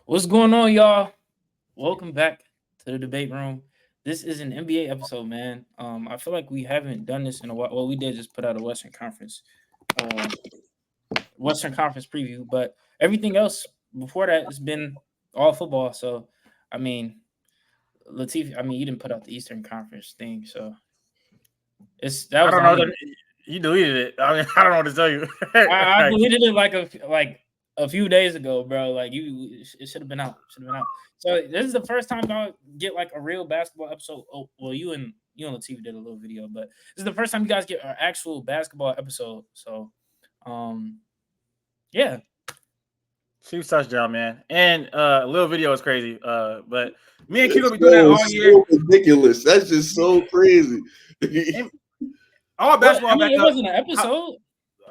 What's going on, y'all? Welcome back to the debate room. This is an NBA episode, man. I feel like we haven't done this in a while. Well, we did just put out a uh, Western Conference preview, but everything else before that has been all football. So, I mean, Latif, you didn't put out the Eastern Conference thing, so that I was the don't know. only. You deleted it. I mean, I don't know what to tell you. I Like, deleted it like a few days ago, bro. It should have been out. Should have been out. So this is the first time y'all get like a real basketball episode. Oh, well, you and Latif did a little video, but this is the first time you guys get an actual basketball episode. So, um, yeah, Chiefs touchdown, man. And a little video is crazy. But me and Q gonna That's be doing that all year. so ridiculous. That's just so crazy. And all but basketball back it up. wasn't an episode.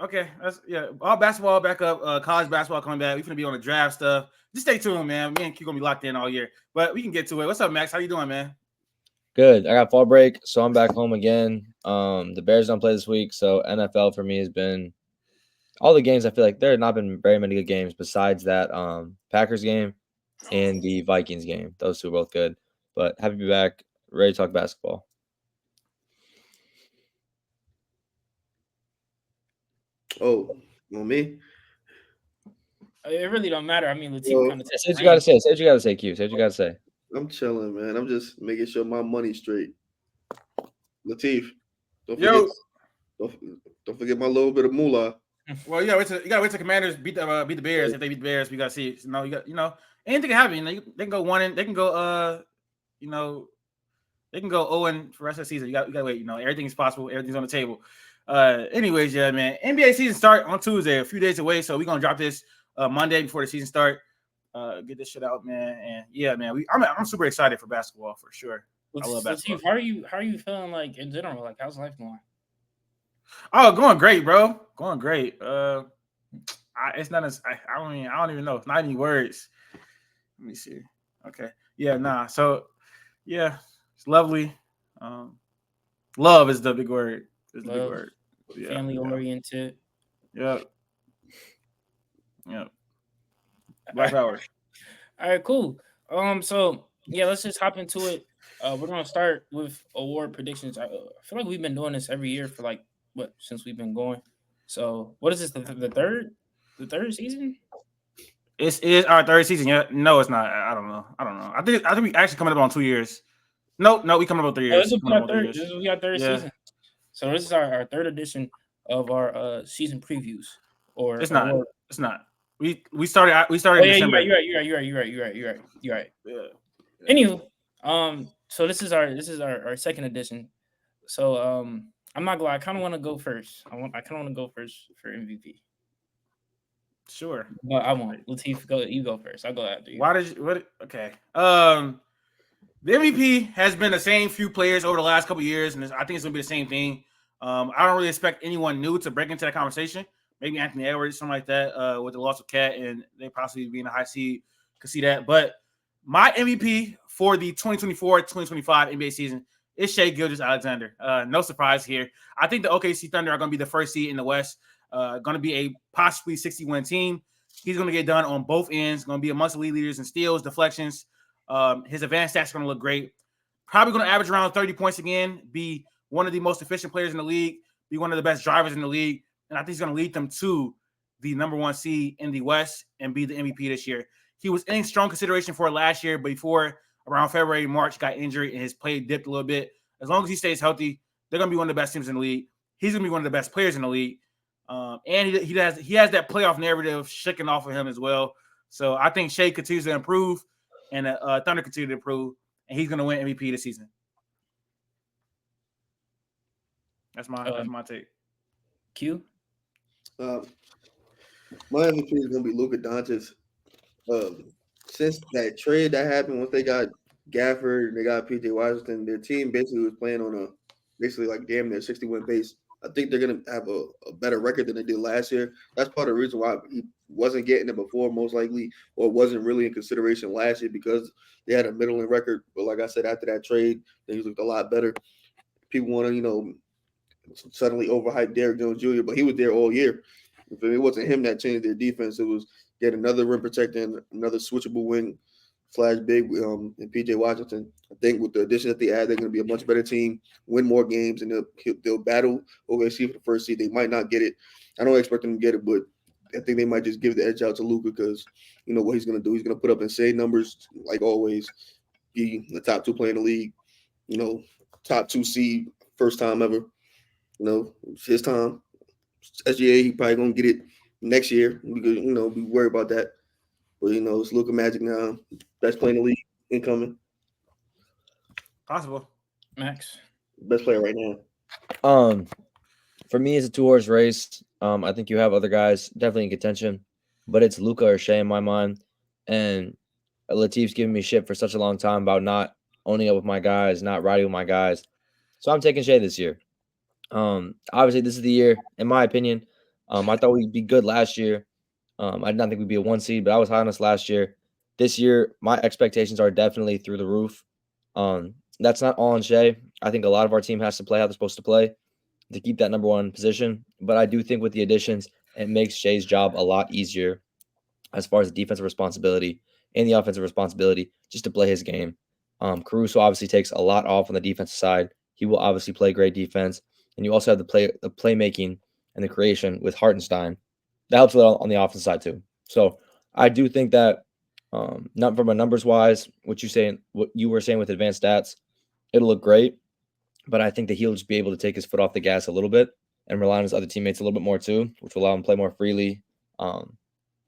Okay, that's all basketball back up. College basketball coming back. We're gonna be on the draft stuff. Just stay tuned, man. Me and Q gonna be locked in all year. But we can get to it. What's up, Max? How you doing, man? Good. I got fall break, so I'm back home again. The Bears don't play this week, so NFL for me has been all the games. I feel like there have not been very many good games besides that Packers game and the Vikings game. Those two are both good. But happy to be back, ready to talk basketball. Oh, on me? It really don't matter. Latif Well, kind of Say what you gotta say. Say what you gotta say, Q. Say what you gotta say. I'm chilling, man. I'm just making sure my money's straight. Latif, don't forget, Yo, don't, don't forget my little bit of moolah. well, you gotta wait till Commanders beat the Bears. If they beat the Bears, we gotta see it. Anything can happen. They can go one and they can go you know, they can go 0 for the rest of the season. You gotta wait. Everything's possible. Everything's on the table. Anyways, yeah, man. NBA season start on Tuesday, a few days away. So we're gonna drop this Monday before the season start. Get this shit out, man. And yeah, man, I'm super excited for basketball for sure. I love basketball. Latif, how are you feeling like in general? Like, how's life going? Oh, going great, bro. Going great. It's not as I don't even know. It's not any words. Let me see. Okay. Yeah, nah. So yeah, it's lovely. Love is the big word. Is the big word. Yeah, family oriented. Yep. Yep. Black Power. All right, cool. So yeah, let's just hop into it. We're gonna start with award predictions. I feel like we've been doing this every year for like since we've been going. So what is this? The third season? It is our third season. Yeah, no, it's not. I don't know. I think we actually coming up on 2 years. No, we coming up on 3 years. This is our third season. So this is our third edition of our season previews. Or it's not. It's not. We started in December. You're right. Yeah. Anywho, so this is our second edition. So I'm not gonna lie, I kind of want to go first. I kind of want to go first for MVP. Sure, but I won't. Latif, you go first. I'll go after you. Why did you? What? Okay. The MVP has been the same few players over the last couple of years, and I think it's gonna be the same thing. I don't really expect anyone new to break into that conversation. Maybe Anthony Edwards, something like that, with the loss of Cat, and they possibly being a high seed, could see that. But my MVP for the 2024-2025 NBA season is Shai Gilgeous-Alexander. No surprise here. I think the OKC Thunder are going to be the first seed in the West. Going to be a possibly 60-win team. He's going to get done on both ends. Going to be amongst the lead leaders in steals, deflections. His advanced stats are going to look great. Probably going to average around 30 points again. Be one of the most efficient players in the league. Be one of the best drivers in the league. And I think he's going to lead them to the number one seed in the West and be the MVP this year. He was in strong consideration for it last year, but before around February, March, got injured and his play dipped a little bit. As long as he stays healthy, they're going to be one of the best teams in the league. He's going to be one of the best players in the league. And he has that playoff narrative shaking off of him as well. So I think Shai continues to improve and Thunder continue to improve, and he's going to win MVP this season. That's my take. Q? My MVP is going to be Luka Doncic. Since that trade that happened, once they got Gafford and they got PJ Washington, their team basically was playing on a basically like damn near 60-win pace. I think they're going to have a better record than they did last year. That's part of the reason why he wasn't getting it before, most likely, or wasn't really in consideration last year because they had a middling record. But like I said, after that trade, things looked a lot better. People want to, suddenly overhype Derrick Jones Jr., but he was there all year. If it wasn't him that changed their defense, it was get another rim protector and another switchable wing / big and PJ Washington. I think with the addition that they add, they're going to be a much better team, win more games, and they'll battle OKC for the first seed. They might not get it. I don't expect them to get it, but I think they might just give the edge out to Luka because you know what he's going to do. He's going to put up insane numbers like always. Be the top 2 player in the league. You know, top 2 seed, first time ever. You know, it's his time. SGA, he probably gonna get it next year. We could, you know, be worried about that. But you know, it's Luka Magic now, best player in the league, incoming, Possible. Max. best player right now. For me, it's a 2-horse race. I think you have other guys definitely in contention, but it's Luka or Shea in my mind. And Latif's giving me shit for such a long time about not owning up with my guys, not riding with my guys. So I'm taking Shea this year. Obviously, this is the year, in my opinion. I thought we'd be good last year. I did not think we'd be a 1 seed, but I was high on us last year. This year, my expectations are definitely through the roof. That's not all on Shea. I think a lot of our team has to play how they're supposed to play to keep that number 1 position. But I do think with the additions, it makes Shea's job a lot easier as far as the defensive responsibility and the offensive responsibility just to play his game. Caruso obviously takes a lot off on the defensive side. He will obviously play great defense. And you also have the playmaking and the creation with Hartenstein. That helps a lot on the offensive side too. So I do think that not from a numbers wise, what you were saying with advanced stats, it'll look great. But I think that he'll just be able to take his foot off the gas a little bit and rely on his other teammates a little bit more too, which will allow him to play more freely.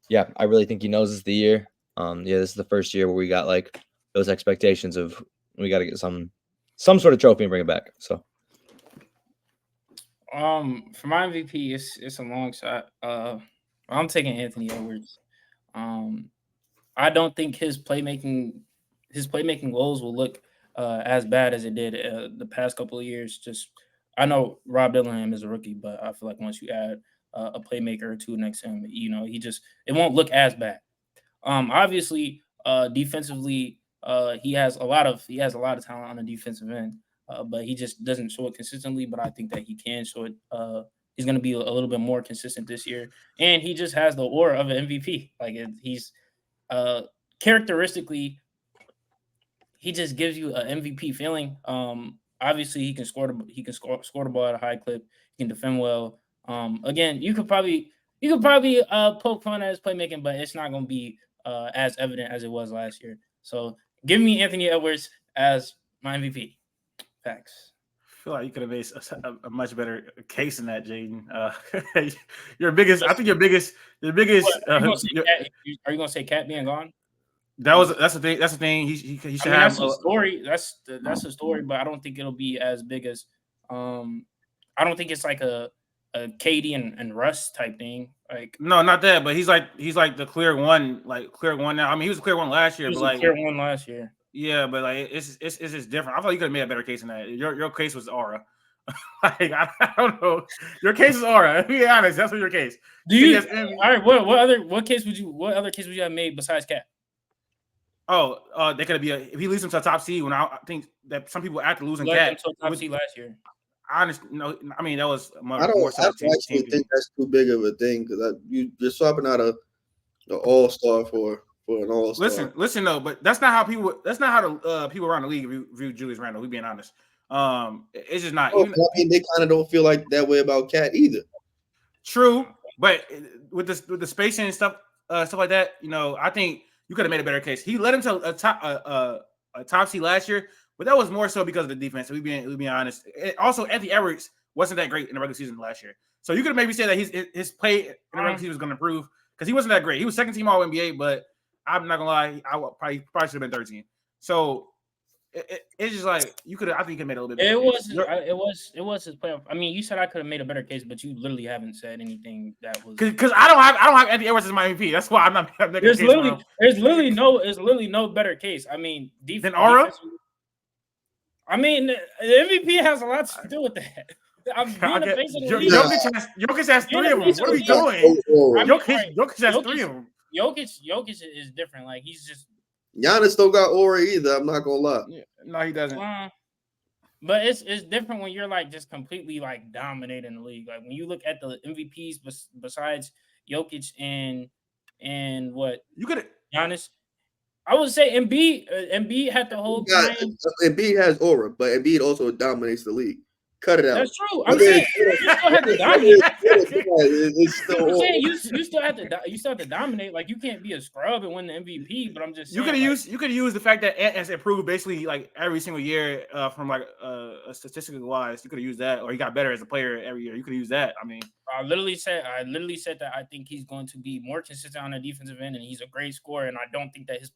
Yeah, I really think he knows this is the year. This is the first year where we got like those expectations of we got to get some sort of trophy and bring it back. So, for my MVP, it's a long shot. I'm taking Anthony Edwards. I don't think his playmaking goals will look as bad as it did the past couple of years. Just I know Rob Dillingham is a rookie, but I feel like once you add a playmaker or 2 next to him, you know, it won't look as bad. Obviously, defensively, he has a lot of talent on the defensive end, but he just doesn't show it consistently. But I think that he can show it. He's going to be a little bit more consistent this year, and he just has the aura of an MVP. Like he's characteristically, he just gives you an MVP feeling. Obviously, he can score the ball at a high clip. He can defend well. Again, you could probably poke fun at his playmaking, but it's not going to be as evident as it was last year. So give me Anthony Edwards as my MVP. Facts. I feel like you could have made a much better case in that, Jaden. Your biggest. I think your biggest. Are you gonna say Cat being gone? That's the thing. That's the thing. He should have. That's a story. That's a story, but I don't think it'll be as big as. I don't think it's like a KD and Russ type thing. Like no, not that. But he's like the clear one now. I mean, he was a clear one last year. He was but like clear one last year. Yeah, but like it's just different. I thought you could have made a better case than that. Your case was aura. Like I don't know. Your case is aura. To be honest, that's what your case. Do you? All right. What case would you have made besides Cat? Oh, they could be if he leads them to a top seed. When I think that some people after losing Cat to a top seed last year. No, I mean that was more. I actually think that's too big of a thing because you're swapping out an all-star for an all-star. Listen though, but that's not how the people around the league view Julius Randle. We being honest, it's just not. I mean, they kind of don't feel like that way about Cat either. True, but with the spacing and stuff like that, you know, I think you could have made a better case. He led him to a top seed last year, but that was more so because of the defense. We being honest. Also, Anthony Edwards wasn't that great in the regular season last year, so you could have maybe said that his play in the regular season was going to improve because he wasn't that great. He was second team All NBA, but I'm not gonna lie, I probably should have been 13. So it's just like you could. I think you could have made a little bit better. It was his playoff. I mean, you said I could have made a better case, but you literally haven't said anything that was because I don't have Anthony Edwards as my MVP. That's why I'm not making there's literally no better case. I mean, than aura. I mean, the MVP has a lot to do with that. Jokic has 3 of them. What are we doing? Jokic has 3 of them. Jokic is different. Like he's just Giannis don't got aura either. I'm not gonna lie. Yeah, no, he doesn't. But it's different when you're like just completely like dominating the league. Like when you look at the MVPs besides Jokic and and what You could. Giannis. I would say Embiid had the whole time. Embiid has aura, but Embiid also dominates the league. Cut it out. That's true. I'm saying you still have to dominate. It's still I'm aura. saying you still have to dominate. Like you can't be a scrub and win the MVP. But I'm just saying, you could use the fact that Ant has improved basically like every single year from like statistically wise. You could have used that, or he got better as a player every year. You could have used that. I mean, I literally said that I think he's going to be more consistent on the defensive end, and he's a great scorer. And I don't think that his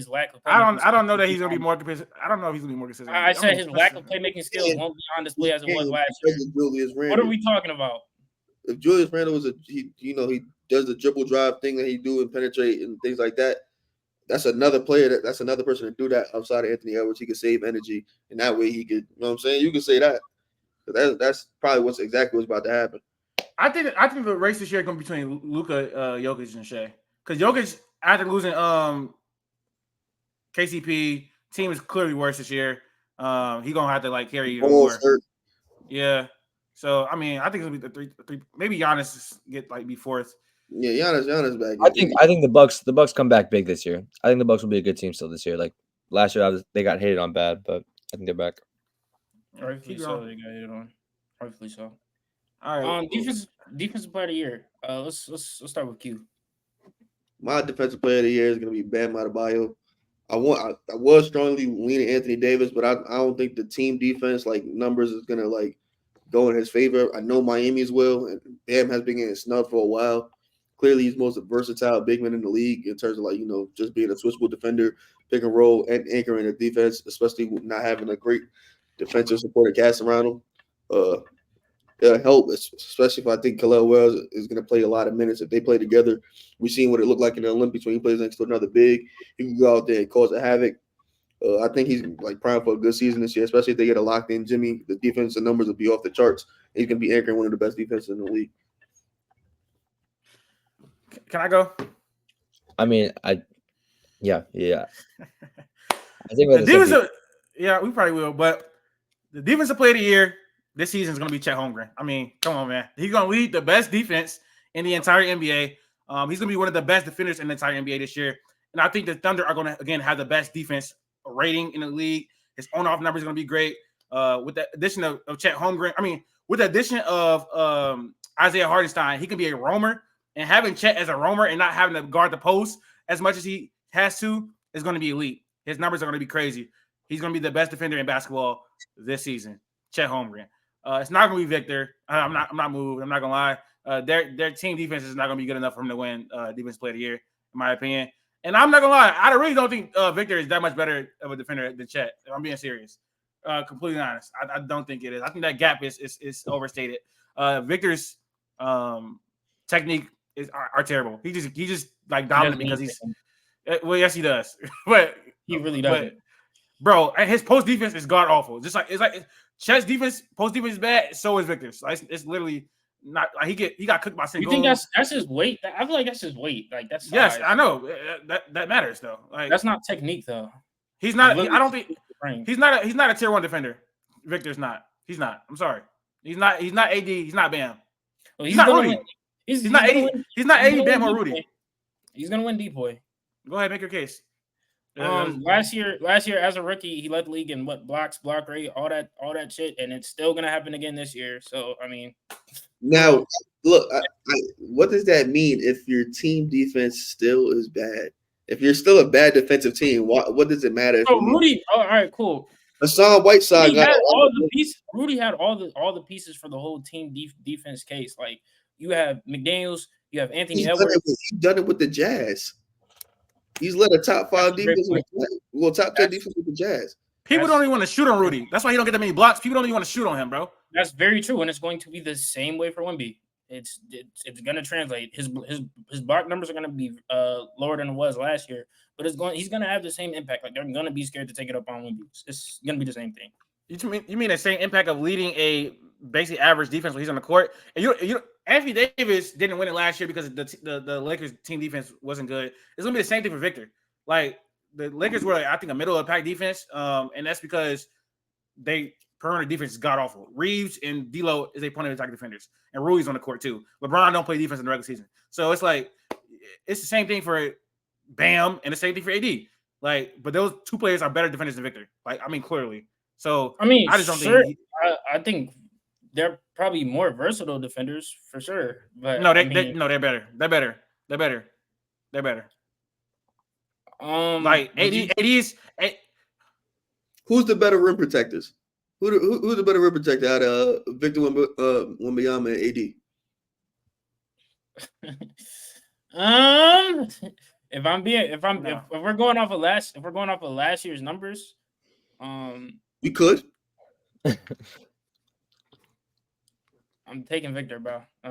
lack of playmaking I don't know that he's gonna be more consistent. I don't know if he's gonna be more consistent. I said his lack of playmaking skills won't be on display as it was last year. Julius Randle. What are we talking about? If Julius Randle was he does the dribble drive thing that he do and penetrate and things like that. That's another player. That's another person to do that outside of Anthony Edwards. He could save energy, and that way he could. You know what I'm saying? You could say that. That's probably what's about to happen. I think the race this year is going to be between Luka, Jokic, and Shea. Because Jokic, after losing KCP, team is clearly worse this year. He's going to have to like carry even more. Yeah. So I mean, I think it'll be the three. Maybe Giannis get like be fourth. Yeah, Giannis back. I think the Bucks come back big this year. I think the Bucks will be a good team still this year. Like last year, they got hated on bad, but I think they're back. Rightfully so, they got hated on. Rightfully so. All right. Defensive player of the year. Let's start with Q. My defensive player of the year is going to be Bam Adebayo. I was strongly leaning Anthony Davis, but I don't think the team defense like numbers is going to like go in his favor. I know Miami's will, and Bam has been getting snubbed for a while. Clearly, he's the most versatile big man in the league in terms of like just being a switchable defender, pick and roll, and anchoring the defense, especially not having a great defensive supporting cast around him. It'll help, especially if I think Khalil Wells is going to play a lot of minutes. If they play together, we've seen what it looked like in the Olympics when he plays next to another big. He can go out there and cause a havoc. I think he's like primed for a good season this year, especially if they get a locked in Jimmy. The defensive numbers will be off the charts. He's going to be anchoring one of the best defenses in the league. Can I go? I mean, yeah. I think the defensive, we probably will. But the defensive player of the year this season is going to be Chet Holmgren. I mean, come on, man. He's going to lead the best defense in the entire NBA. He's going to be one of the best defenders in the entire NBA this year. And I think the Thunder are going to, again, have the best defense rating in the league. His on-off numbers are going to be great. With the addition of Chet Holmgren, with the addition of Isaiah Hartenstein, he can be a roamer. And having Chet as a roamer and not having to guard the post as much as he has to is going to be elite. His numbers are going to be crazy. He's going to be the best defender in basketball this season. Chet Holmgren. It's not going to be Victor. I'm not moved. I'm not going to lie. Their team defense is not going to be good enough for him to win Defensive Player of the Year, in my opinion. And I'm not going to lie. I really don't think Victor is that much better of a defender than Chet. I'm being serious. Completely honest. I don't think it is. I think that gap is overstated. Victor's technique are terrible. He just like dominant because he's well, yes, he does. But he really does it. Bro, and his post defense is god awful. Just like it's like Chet's defense, post defense is bad. So is Victor's. Like, it's literally not like he got cooked by single. You think that's his weight? I feel like that's his weight. Like that's size. Yes, I know that matters though. Like that's not technique though. He's not. I don't think he's not a tier 1 defender. Victor's not. He's not. I'm sorry. He's not AD. He's not Bam. Well, he's not Rudy. He's not AD. He's not AD, Bam, or Rudy. He's gonna win DPOY. Go ahead, make your case. Last year as a rookie, he led the league in blocks, block rate, all that shit, and it's still gonna happen again this year. So I mean, now look, what does that mean if your team defense still is bad? If you're still a bad defensive team, what does it matter? So Rudy, all right, cool. Hassan Whiteside got all the pieces. Rudy had all the pieces for the whole team defense case. Like you have McDaniels, you have Anthony Edwards. He's done it with the Jazz. He's led a top 5 defense, top 10 defense with the Jazz. People don't even want to shoot on Rudy. That's why he don't get that many blocks. People don't even want to shoot on him, bro. That's very true, and it's going to be the same way for Wemby. It's going to translate. His block numbers are going to be lower than it was last year, but he's going to have the same impact. Like they're going to be scared to take it up on Wemby. It's going to be the same thing. You mean the same impact of leading a basic average defense when he's on the court? And you Anthony Davis didn't win it last year because the Lakers team defense wasn't good. It's gonna be the same thing for Victor. Like the Lakers were, I think, a middle of the pack defense, and that's because they perimeter defense is god awful. Reeves and D'Lo is a point of attack defenders, and Rui's on the court too. LeBron don't play defense in the regular season, so it's like it's the same thing for Bam and the same thing for AD. Like, but those two players are better defenders than Victor. Like, I mean, clearly. So I mean, I just don't sure. think. I think they're probably more versatile defenders for sure. But No, I mean, they're better. They're better. They're better. They're better. Like would you- AD's. Who's the better rim protectors? Who's the better rim protector out of Victor Wembanyama and AD? if we're going off of last year's numbers, We could. I'm taking Victor, bro. I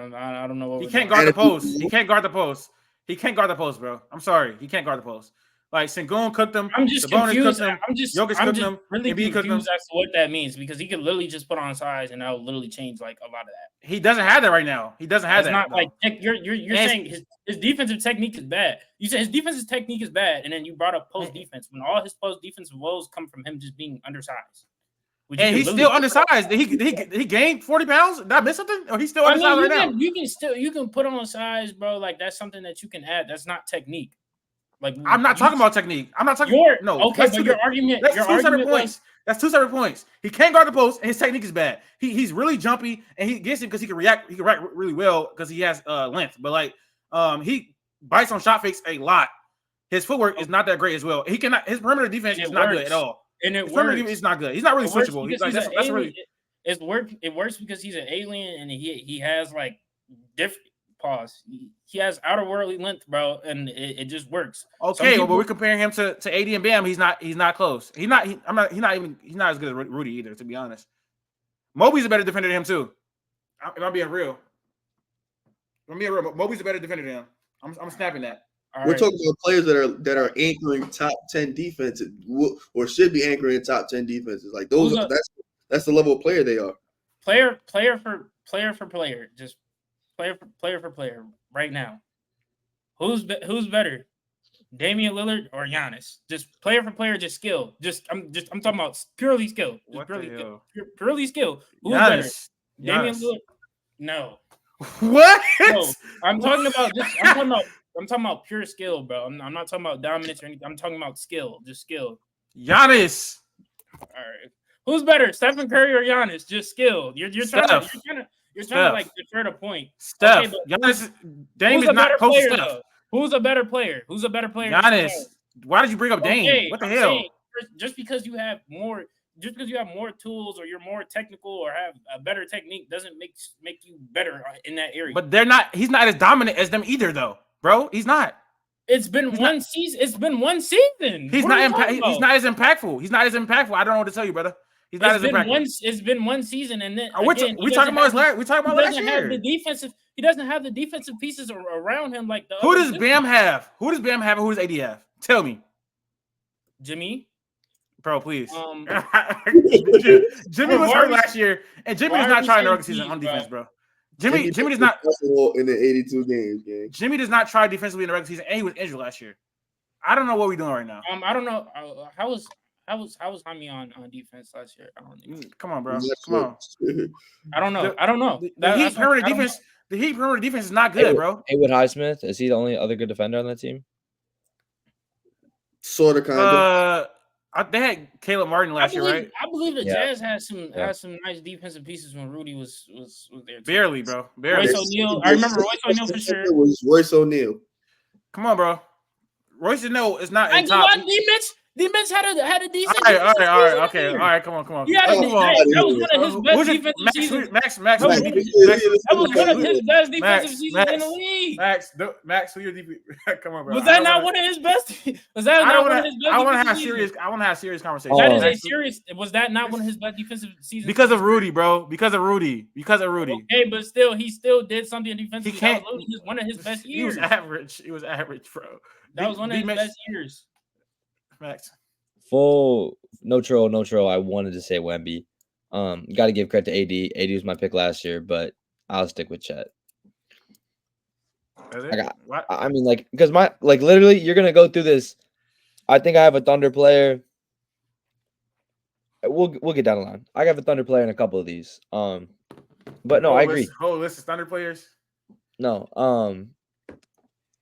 don't know what He we're can't doing. guard the post. He can't guard the post. He can't guard the post, bro. I'm sorry. He can't guard the post. Like Sengun cooked him. I'm just Sabonis confused. cooked him. I'm just Jokic cooked him. really Embiid cooked him. confused as to what that means because he could literally just put on size and that'll literally change like a lot of that. He doesn't have that right now. He doesn't have It's that. not like you're saying his defensive technique is bad. You said his defensive technique is bad, and then you brought up post defense when all his post defensive woes come from him just being undersized. And he's still undersized. Did he gained 40 pounds? Did I miss something? Or he's still undersized right now? You can put on size, bro. Like that's something that you can add. That's not technique. Like I'm not talking about technique. I'm not talking. No, okay, but your argument. That's two separate points. That's two separate points. He can't guard the post, and his technique is bad. He's really jumpy, and he gets it because he can react. He can react really well because he has length. But like, he bites on shot fakes a lot. His footwork is not that great as well. He cannot. His perimeter defense is not good at all. And his perimeter defense is not good. He's not really switchable. It works because he's an alien, and he has like different. Pause. He has outer worldly length, bro, and it just works. Okay, but we're comparing him to AD and Bam. He's not close. He's not as good as Rudy either, to be honest. Mobley's a better defender than him too. If I'm being real. Mobley's a better defender than him. I'm snapping that. We're talking about players that are anchoring top 10 defenses or should be anchoring top 10 defenses. Like those, that's the level of player they are. Player for player, just player for player right now. Who's better, Damian Lillard or Giannis? Just player for player, just skill. I'm talking about purely skill. Purely skill. Who's better, Damian Lillard? No. What? No, I'm talking about pure skill, bro. I'm not talking about dominance or anything. I'm talking about skill, just skill. Giannis. All right. Who's better, Stephen Curry or Giannis? Just skill. You're trying to like defer the point. Steph. Okay, Giannis. Dame is not close to Steph. Who's a better player? Giannis. Why did you bring up Dame? Okay, what the hell? Just because you have more tools or you're more technical or have a better technique doesn't make you better in that area. But he's not as dominant as them either, though, bro. He's not. It's been one season. He's not as impactful. He's not as impactful. I don't know what to tell you, brother. He's not as impactful. It's been one season, and then we talking about last year. He doesn't have the defensive pieces around him like the. Who does Bam have? Who does Bam have, and who does AD have? Tell me, Jimmy. Bro, please. Jimmy was hurt last year, and Jimmy does not try in the regular season on defense, bro. Jimmy does not in the 82 games, gang. Jimmy does not try defensively in the regular season, and he was injured last year. I don't know what we're doing right now. I don't know how was Jaime on defense last year? I don't know. Come on, bro. Come on. I don't know. The Heat perimeter defense is not good, bro. Haywood Highsmith, is he the only other good defender on that team? Sort of, kind of. They had Caleb Martin last year, right? I believe the Jazz had some nice defensive pieces when Rudy was there. Too. Barely, bro. Barely. Royce O'Neal. I remember Royce O'Neal for sure. It was Royce O'Neal. Come on, bro. Royce O'Neal is not in top. D-Mitch had a decent. All right. Okay. All right. Come on. Yeah, that was one of his best defensive seasons. Max. That was one of his best defensive seasons in the league. Max, who your DP? Come on, bro. Was that not one of his best? Was that not one of his best? I want to have serious conversation. That is a serious. Was that not one of his best defensive seasons? Because of Rudy, bro. Because of Rudy. Okay, but still, he still did something defensively. He can't. That was one of his best years. He was average, bro. That was one of his best years. Max. Full no troll. I wanted to say Wemby. Got to give credit to AD. AD was my pick last year, but I'll stick with Chet. I mean, like, because literally, you're gonna go through this. I think I have a Thunder player. We'll get down the line. I have a Thunder player in a couple of these. But no, I agree. Whole list of Thunder players. No,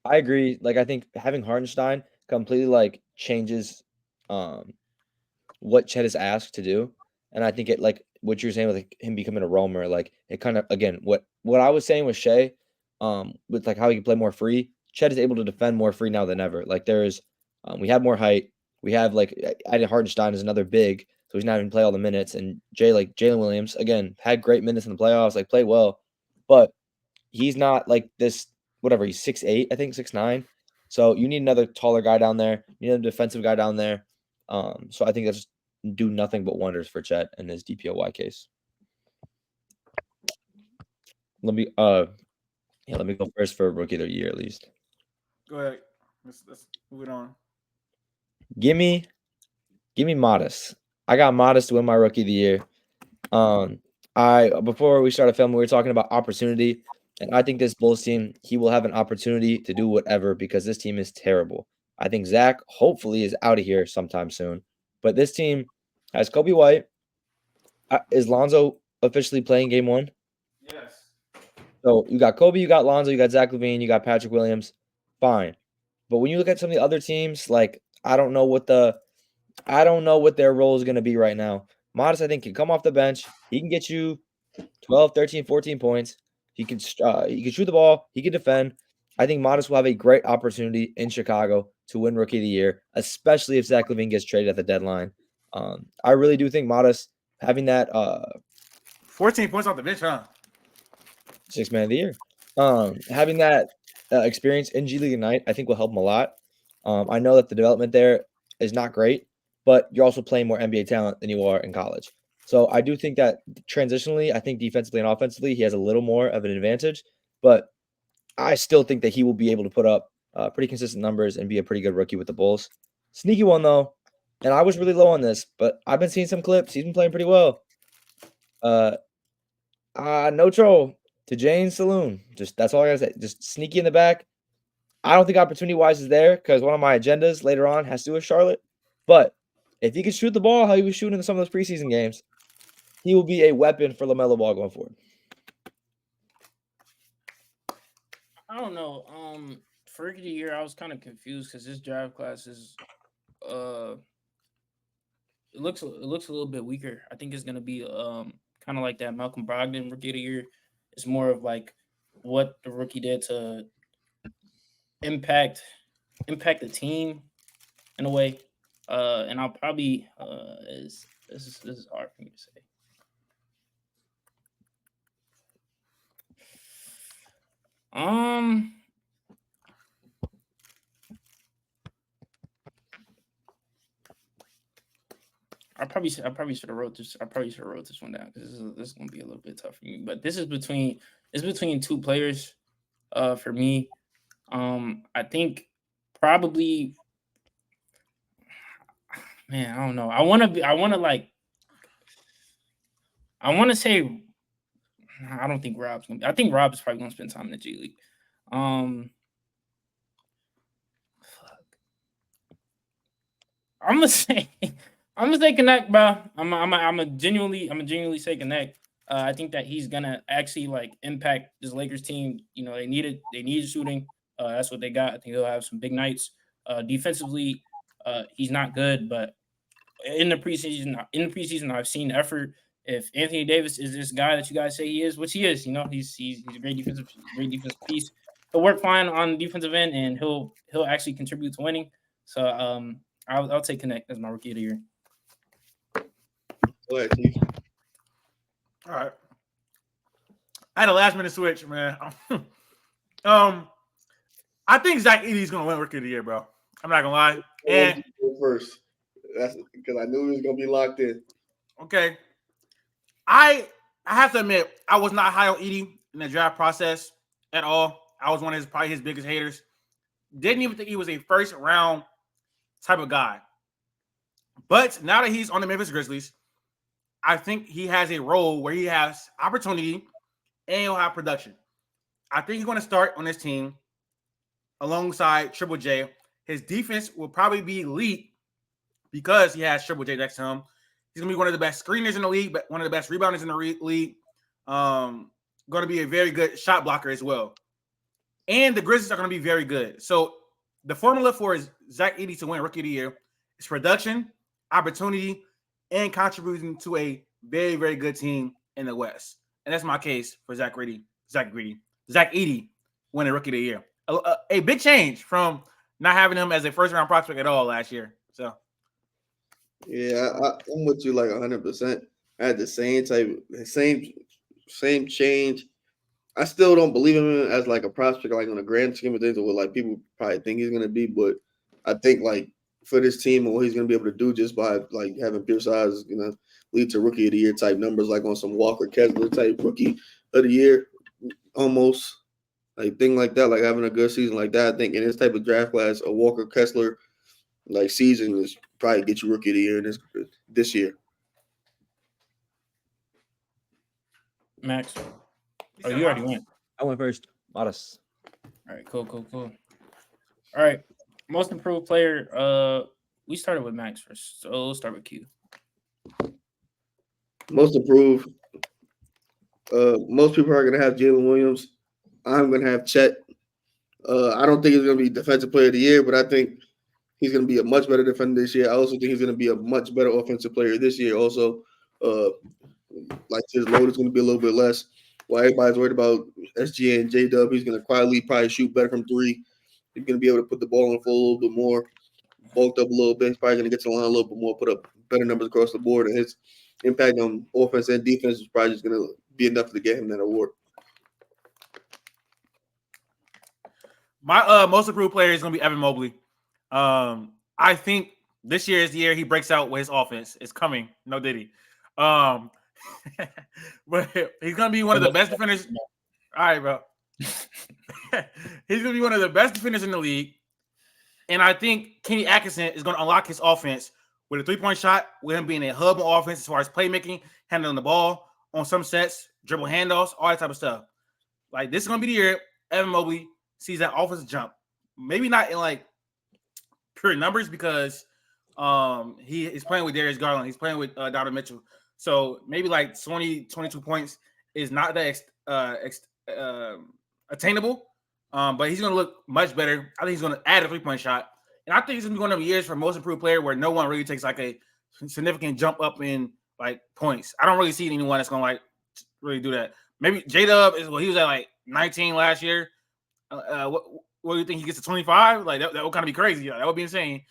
I agree. Like I think having Hartenstein completely like changes what Chet is asked to do. And I think it like what you're saying with like, him becoming a roamer, like it kind of again what I was saying with Shea, with like how he can play more free. Chet is able to defend more free now than ever. Like there's we have more height. We have like added Hartenstein is another big, so he's not even play all the minutes. And Jalen Williams again had great minutes in the playoffs, like played well, but he's not like this whatever. He's 6'8", I think 6'9". So you need another taller guy down there. You need a defensive guy down there. So I think that's do nothing but wonders for Chet in his DPOY case. Let me let me go first for rookie of the year at least. Go ahead. Let's move it on. Give me Modest. I got Modest to win my rookie of the year. Before we started filming, we were talking about opportunity, and I think this Bulls team, he will have an opportunity to do whatever because this team is terrible. I think Zach hopefully is out of here sometime soon, but this team has Kobe White. Is Lonzo officially playing game 1? Yes. So you got Kobe, you got Lonzo, you got Zach LaVine, you got Patrick Williams. Fine. But when you look at some of the other teams, like I don't know what their role is going to be right now. Modest, I think, can come off the bench. He can get you 12, 13, 14 points. He can shoot the ball. He can defend. I think Modest will have a great opportunity in Chicago to win Rookie of the Year, especially if Zach LaVine gets traded at the deadline. I really do think Modest having that 14 points off the bench, huh? 6th man of the year, having that experience in G League Ignite, I think will help him a lot. I know that the development there is not great, but you're also playing more NBA talent than you are in college. So I do think that transitionally, I think defensively and offensively, he has a little more of an advantage, but I still think that he will be able to put up pretty consistent numbers and be a pretty good rookie with the Bulls. Sneaky one though, and I was really low on this, but I've been seeing some clips. He's been playing pretty well. No troll to Jane's Saloon. Just that's all I gotta say. Just sneaky in the back. I don't think opportunity wise is there because one of my agendas later on has to do with Charlotte. But if he could shoot the ball how he was shooting in some of those preseason games, he will be a weapon for LaMelo Ball going forward. I don't know. For rookie of the year, I was kind of confused because this draft class is it looks a little bit weaker. I think it's gonna be kind of like that Malcolm Brogdon rookie of the year. It's more of like what the rookie did to impact the team in a way. And I'll probably this is hard for me to say. I probably should have wrote this. I probably should have wrote this one down because this is gonna be a little bit tough for me. But this is between two players. For me, I think probably, man, I don't know. I want to say, I don't think Rob's gonna. I think Rob's probably gonna spend time in the G League. Fuck. I'm gonna say Connect, bro. I'm a genuinely say Connect. I think that he's gonna actually like impact this Lakers team. You know, they needed shooting. That's what they got. I think they'll have some big nights. Defensively, he's not good, but in the preseason, I've seen effort. If Anthony Davis is this guy that you guys say he is, which he is, you know, he's a great defensive piece. He'll work fine on the defensive end, and he'll actually contribute to winning. So I'll take Connect as my rookie of the year. Go ahead, Chief. All right. I had a last minute switch, man. I think Zach Edey's gonna win rookie of the year, bro. I'm not gonna lie. And first, that's because I knew he was gonna be locked in. Okay. I have to admit, I was not high on Edey in the draft process at all. I was one of probably his biggest haters. Didn't even think he was a first round type of guy. But now that he's on the Memphis Grizzlies, I think he has a role where he has opportunity and he'll have production. I think he's going to start on this team alongside Triple J. His defense will probably be elite because he has Triple J next to him. He's going to be one of the best screeners in the league, but one of the best rebounders in the league. Going to be a very good shot blocker as well. And the Grizzlies are going to be very good. So the formula for Zach Edey to win Rookie of the Year is production, opportunity, and contributing to a very, very good team in the West. And that's my case for Zach Edey winning Rookie of the Year. A big change from not having him as a first-round prospect at all last year. So, yeah, I'm with you like 100%. I had the same change. I still don't believe him as like a prospect, like on a grand scheme of things, or what like people probably think he's gonna be. But I think like for this team and what he's gonna be able to do just by like having pure size, lead to Rookie of the Year type numbers, like on some Walker Kessler type Rookie of the Year, almost like thing like that, like having a good season like that. I think in this type of draft class, a Walker Kessler like season is probably get you Rookie of the Year this year. Max. Oh, you already went. I went first. Modest. All right, cool. All right, most improved player. We started with Max first, so we'll start with Q. Most improved. Most people are gonna have Jalen Williams. I'm gonna have Chet. I don't think he's gonna be Defensive Player of the Year, but I think he's gonna be a much better defender this year. I also think he's gonna be a much better offensive player this year. Also, like his load is gonna be a little bit less. While everybody's worried about SGA and J-Dub, he's gonna quietly probably shoot better from three. He's gonna be able to put the ball on the floor a little bit more, bulked up a little bit. He's probably gonna get to the line a little bit more, put up better numbers across the board, and his impact on offense and defense is probably just gonna be enough to get him that award. my most improved player is going to be Evan Mobley. I think this year is the year he breaks out with his offense. It's coming. No Diddy. But he's going to be one of the best defenders. All right, bro. He's going to be one of the best defenders in the league. And I think Kenny Atkinson is going to unlock his offense with a three-point shot, with him being a hub on offense as far as playmaking, handling the ball on some sets, dribble handoffs, all that type of stuff. Like, this is going to be the year Evan Mobley sees that offensive jump. Maybe not in, like, pure numbers because he is playing with Darius Garland. He's playing with Donovan Mitchell. So maybe like 20, 22 points is not that attainable, but he's going to look much better. I think he's going to add a three-point shot. And I think it's going to be one of the years for most improved player where no one really takes like a significant jump up in like points. I don't really see anyone that's going to like really do that. Maybe J-Dub he was at like 19 last year. What do you think he gets to 25? Like that would kind of be crazy. That would be insane.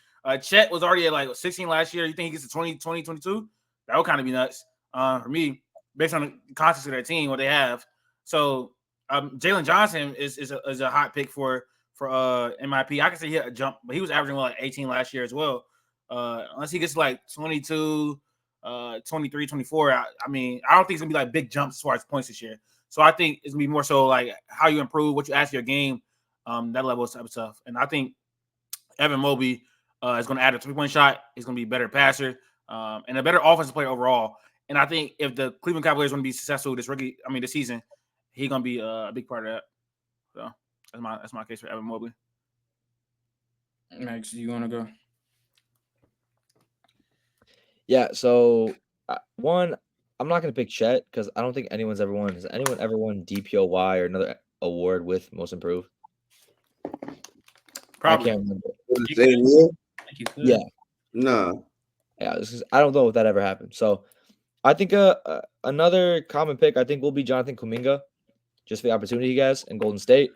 Chet was already at like 16 last year. You think he gets to 20, 22? That would kind of be nuts for me, based on the context of their team, what they have. So Jalen Johnson is a hot pick for MIP. I can see he had a jump, but he was averaging like 18 last year as well. Unless he gets like 22, 23, 24. I mean, I don't think it's gonna be like big jumps as far as points this year. So I think it's gonna be more so like how you improve, what you add to your game, that level of stuff. And I think Evan Mobley is gonna add a three-point shot. He's gonna be a better passer and a better offensive player overall. And I think if the Cleveland Cavaliers want to be successful this season, he's gonna be a big part of that. So that's my case for Evan Mobley. Max, do you want to go? Yeah. So one, I'm not gonna pick Chet because I don't think anyone's ever won. Has anyone ever won DPOY or another award with most improved? Probably. I can't remember. The same year? Yeah. Nah. Yeah, I don't know if that ever happened. So I think another common pick I think will be Jonathan Kuminga, just for the opportunity he gets in Golden State.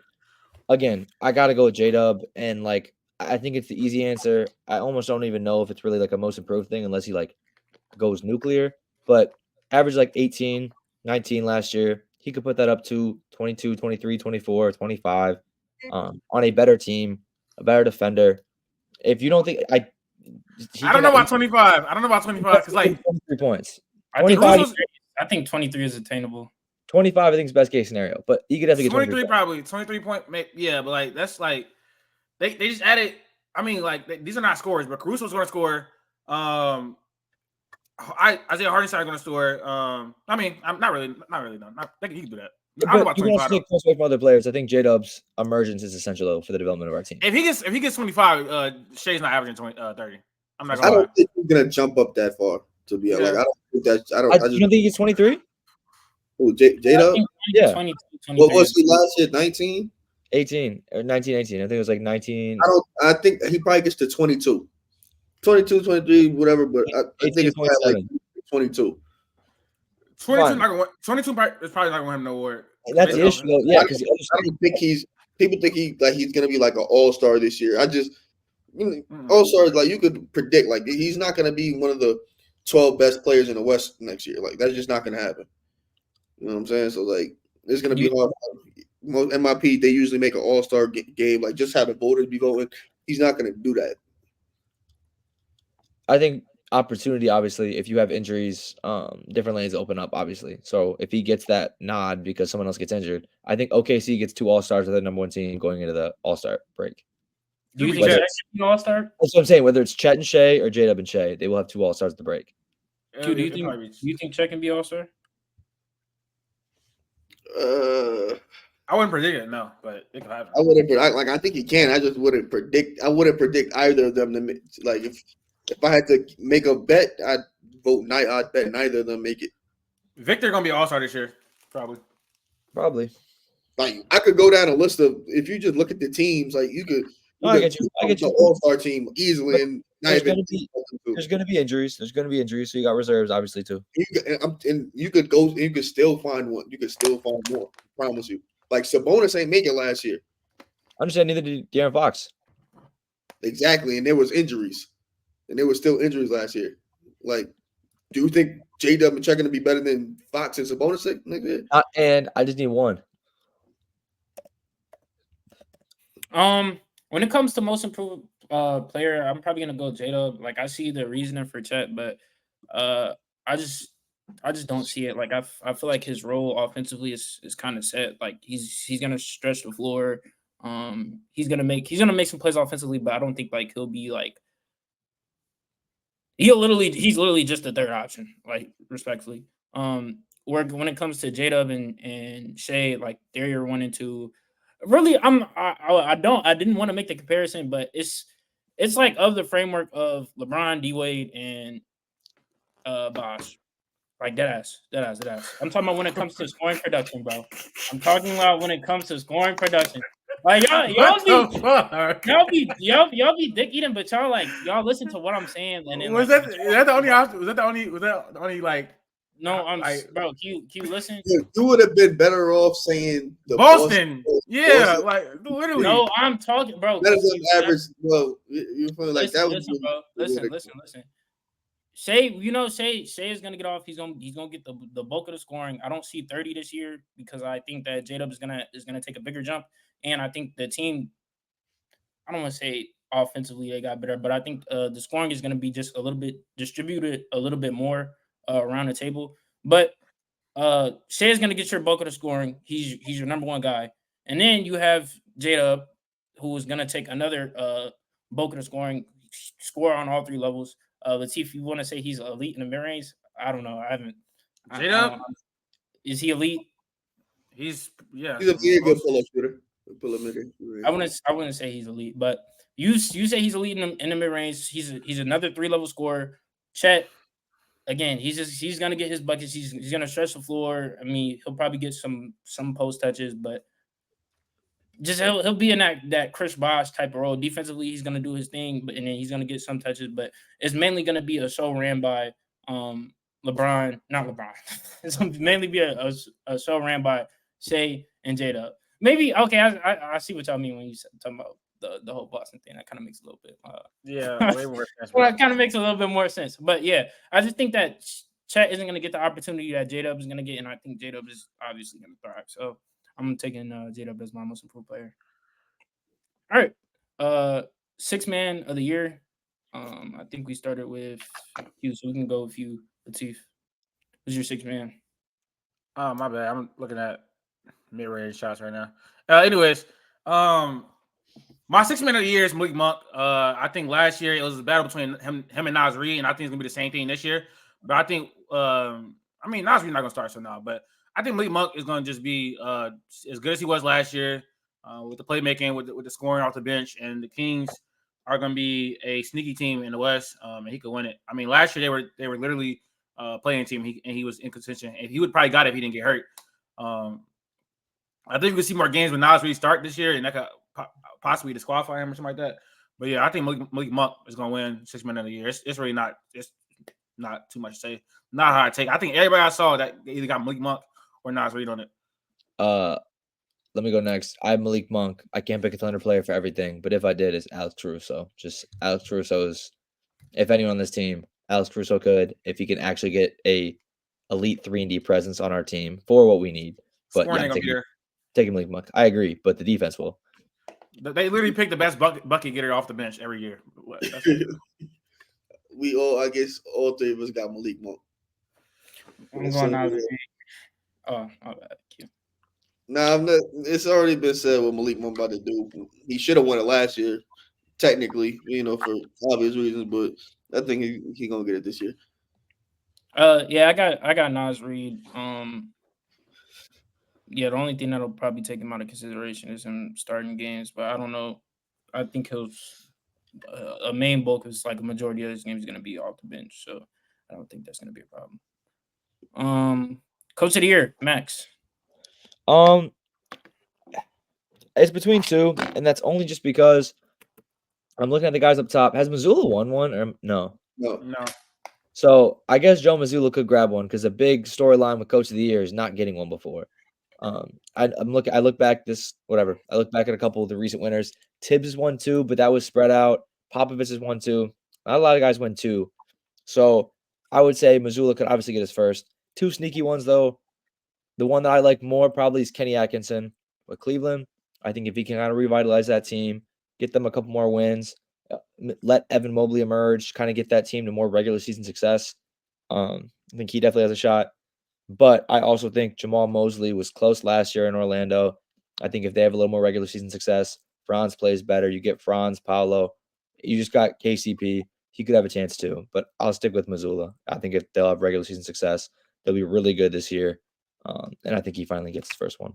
Again, I gotta go with J-Dub, and like I think it's the easy answer. I almost don't even know if it's really like a most improved thing unless he like goes nuclear. But average like 18, 19 last year. He could put that up to 22, 23, 24, 25 on a better team, a better defender. If you don't think I don't know about 25. I don't know about 25 because like 23 points. I think 23 is attainable. 25, I think is best case scenario, but he could definitely get 23 probably 23 point. Yeah, but like that's like they just added. I mean, like these are not scores, but Caruso's going to score. Isaiah Hardenstein going to score. I mean, I'm not really done. I think he can do that. I don't know about 25. Take points away from other players. I think J-Dub's emergence is essential though for the development of our team. If he gets 25, Shay's not averaging 30. I'm not. I don't think he's gonna jump up that far. To be honest, like I don't think that. I just don't think he's 23. Who J-Dub? Yeah. 22, What was he last year? 19. 18 or 19, 18. I think it was like 19. I think he probably gets to 22. 22, 23, whatever, but I think it's probably like 22. 22 not gonna, 22 is probably not gonna win him no award. And that's the issue, though. Yeah, because I don't think people think he's gonna be like an all-star this year. I just all-stars, like, you could predict, like, he's not gonna be one of the 12 best players in the West next year. Like, that's just not gonna happen. You know what I'm saying? So, like, it's gonna be hard. Most MIP, they usually make an all-star game, like, just have the voters be voting. He's not gonna do that. I think opportunity, obviously, if you have injuries, different lanes open up, obviously. So if he gets that nod because someone else gets injured, I think OKC gets 2 all-stars with the number 1 team going into the all-star break. Do you think Chet can be all-star? That's what I'm saying. Whether it's Chet and Shea or J-Dub and Shea, they will have 2 all-stars at the break. Do you think Chet can be all-star? I wouldn't predict it, no, but it could happen. I think he can. I just wouldn't predict. I wouldn't predict either of them to like if I had to make a bet, I'd bet neither of them make it. Victor gonna be all-star this year, probably. Like, I could go down a list of, if you just look at the teams, like, you could. I get you. The all-star team easily, and there's going to be injuries. There's going to be injuries, so you got reserves, obviously, too. And you could go. You could still find one. You could still find more. I promise you. Like, Sabonis ain't make it last year. I understand. Neither did De'Aaron Fox. Exactly, and there was injuries, and there was still injuries last year. Like, do you think J-Dub and Chet going to be better than Fox and Sabonis? And I just need one. When it comes to most improved player, I'm probably gonna go J-Dub. Like, I see the reasoning for Chet, but I just don't see it. Like, I feel like his role offensively is kind of set. Like, he's gonna stretch the floor. He's gonna make some plays offensively, but I don't think, like, he'll be like he's literally just the third option, like, respectfully. Where when it comes to J-Dub and Shea, like, they're your 1 and 2. Really, I didn't want to make the comparison, but it's like of the framework of LeBron, D-Wade, and Bosh. Like, dead ass. I'm talking about when it comes to scoring production, bro. I'm talking about when it comes to scoring production. Like, y'all be dick eating, but y'all listen to what I'm saying. And then, was that the only option? Was that the only like? No, bro. Can you listen? You would have been better off saying the Boston. Yeah, like, literally. No, I'm talking, bro. Better than average. Well, you feel like that was. Listen. Shea is gonna get off. He's gonna get the bulk of the scoring. I don't see 30 this year because I think that J-Dub is gonna take a bigger jump, and I think the team. I don't want to say offensively they got better, but I think the scoring is gonna be just a little bit distributed a little bit more around the table. But Shea is gonna get your bulk of the scoring. He's your number 1 guy, and then you have J-Dub, who is gonna take another bulk of the scoring, score on all 3 levels. Latif, you want to say he's elite in the mid-range? I don't know. I haven't. J-Dub? Is he elite? He's a very good pull-up shooter. I wouldn't say he's elite, but you say he's elite in the mid-range. He's another 3-level scorer. Chet, again, he's gonna get his buckets. He's gonna stretch the floor. I mean, he'll probably get some post touches, but just he'll be in that Chris Bosh type of role. Defensively, he's gonna do his thing, and then he's gonna get some touches. But it's mainly gonna be a show ran by not LeBron. It's gonna mainly be a show ran by Shea and J-Dub. Maybe okay. I see what y'all mean when you talking about the whole Boston thing. That kind of makes a little bit way more sense. Well, that kind of makes a little bit more sense. But yeah, I just think that Chet isn't gonna get the opportunity that J-Dub is gonna get, and I think J-Dub is obviously gonna thrive. So I'm taking J-Dub as my most improved player. All right. 6th man of the year. I think we started with you, so we can go with you, Latif. Who's your 6th man? Oh, my bad. I'm looking at mid-range shots right now. Anyways, my 6th man of the year is Malik Monk. I think last year it was a battle between him and Nas Reed, and I think it's gonna be the same thing this year. But I think Nas Reed's not gonna start so now, but I think Malik Monk is going to just be as good as he was last year with the playmaking, with the scoring off the bench. And the Kings are going to be a sneaky team in the West, and he could win it. I mean, last year they were literally playing team, and he was in contention. And he would probably got it if he didn't get hurt. I think we could see more games when Nas restart this year, and that could possibly disqualify him or something like that. But yeah, I think Malik Monk is going to win 6 Man of the Year. It's really not. It's not too much to say. Not hard to take. I think everybody I saw that either got Malik Monk or Nas Reed on it. Let me go next. I have Malik Monk. I can't pick a Thunder player for everything, but if I did, it's Alex Caruso. Just Alex Caruso is, if anyone on this team, Alex Caruso could, if he can actually get a elite 3-and-D presence on our team for what we need. But Scoring yeah, ain't gonna be there. taking Malik Monk. I agree, but the defense will. They literally pick the best bucket getter off the bench every year. We all, I guess, all three of us got Malik Monk. I'm going Nas Reed. Oh, my bad. Nah, I'm not. It's already been said what Malik Monk about to do. He should have won it last year, technically, for obvious reasons. But I think he gonna get it this year. Yeah, I got Nas Reed. Yeah, the only thing that'll probably take him out of consideration is him starting games, but I don't know. I think he'll a main bulk is like a majority of his games is going to be off the bench, so I don't think that's going to be a problem. Coach of the year, Max. It's between two, and that's only just because I'm looking at the guys up top. Has Missoula won one or no? No. So I guess Joe Mazzulla could grab one because a big storyline with Coach of the Year is not getting one before. I look back I look back at a couple of the recent winners. Tibbs is 1 2, but that was spread out. Popovich is 1 2. Not a lot of guys win 2. So I would say Missoula could obviously get his first. 2 sneaky ones though. The one that I like more probably is Kenny Atkinson with Cleveland. I think if he can kind of revitalize that team, get them a couple more wins, let Evan Mobley emerge, kind of get that team to more regular season success. I think he definitely has a shot. But I also think Jamal Mosley was close last year in Orlando. I think if they have a little more regular season success, Franz plays better. You get Franz, Paolo. You just got KCP. He could have a chance too. But I'll stick with Missoula. I think if they'll have regular season success, they'll be really good this year. And I think he finally gets his first one.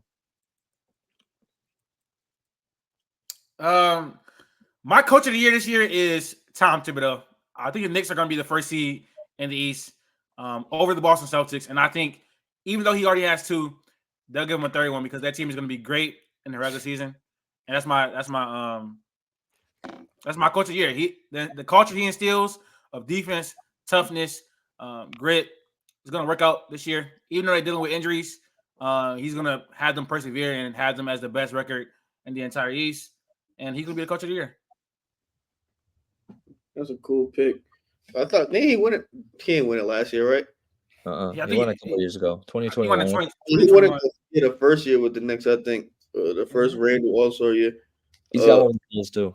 My coach of the year this year is Tom Thibodeau. I think the Knicks are going to be the first seed in the East over the Boston Celtics. And I think even though he already has 2, they'll give him a 31 because that team is going to be great in the regular season. And that's my coach of the year. The culture he instills of defense, toughness, grit is going to work out this year. Even though they're dealing with injuries, he's going to have them persevere and have them as the best record in the entire East. And he's going to be the coach of the year. That's a cool pick. I thought he won it. He didn't win it last year, right? Yeah, he won it a couple years ago, 2021. He won it the first year with the Knicks, I think. The first Randall All-Star year. He's got one of those too.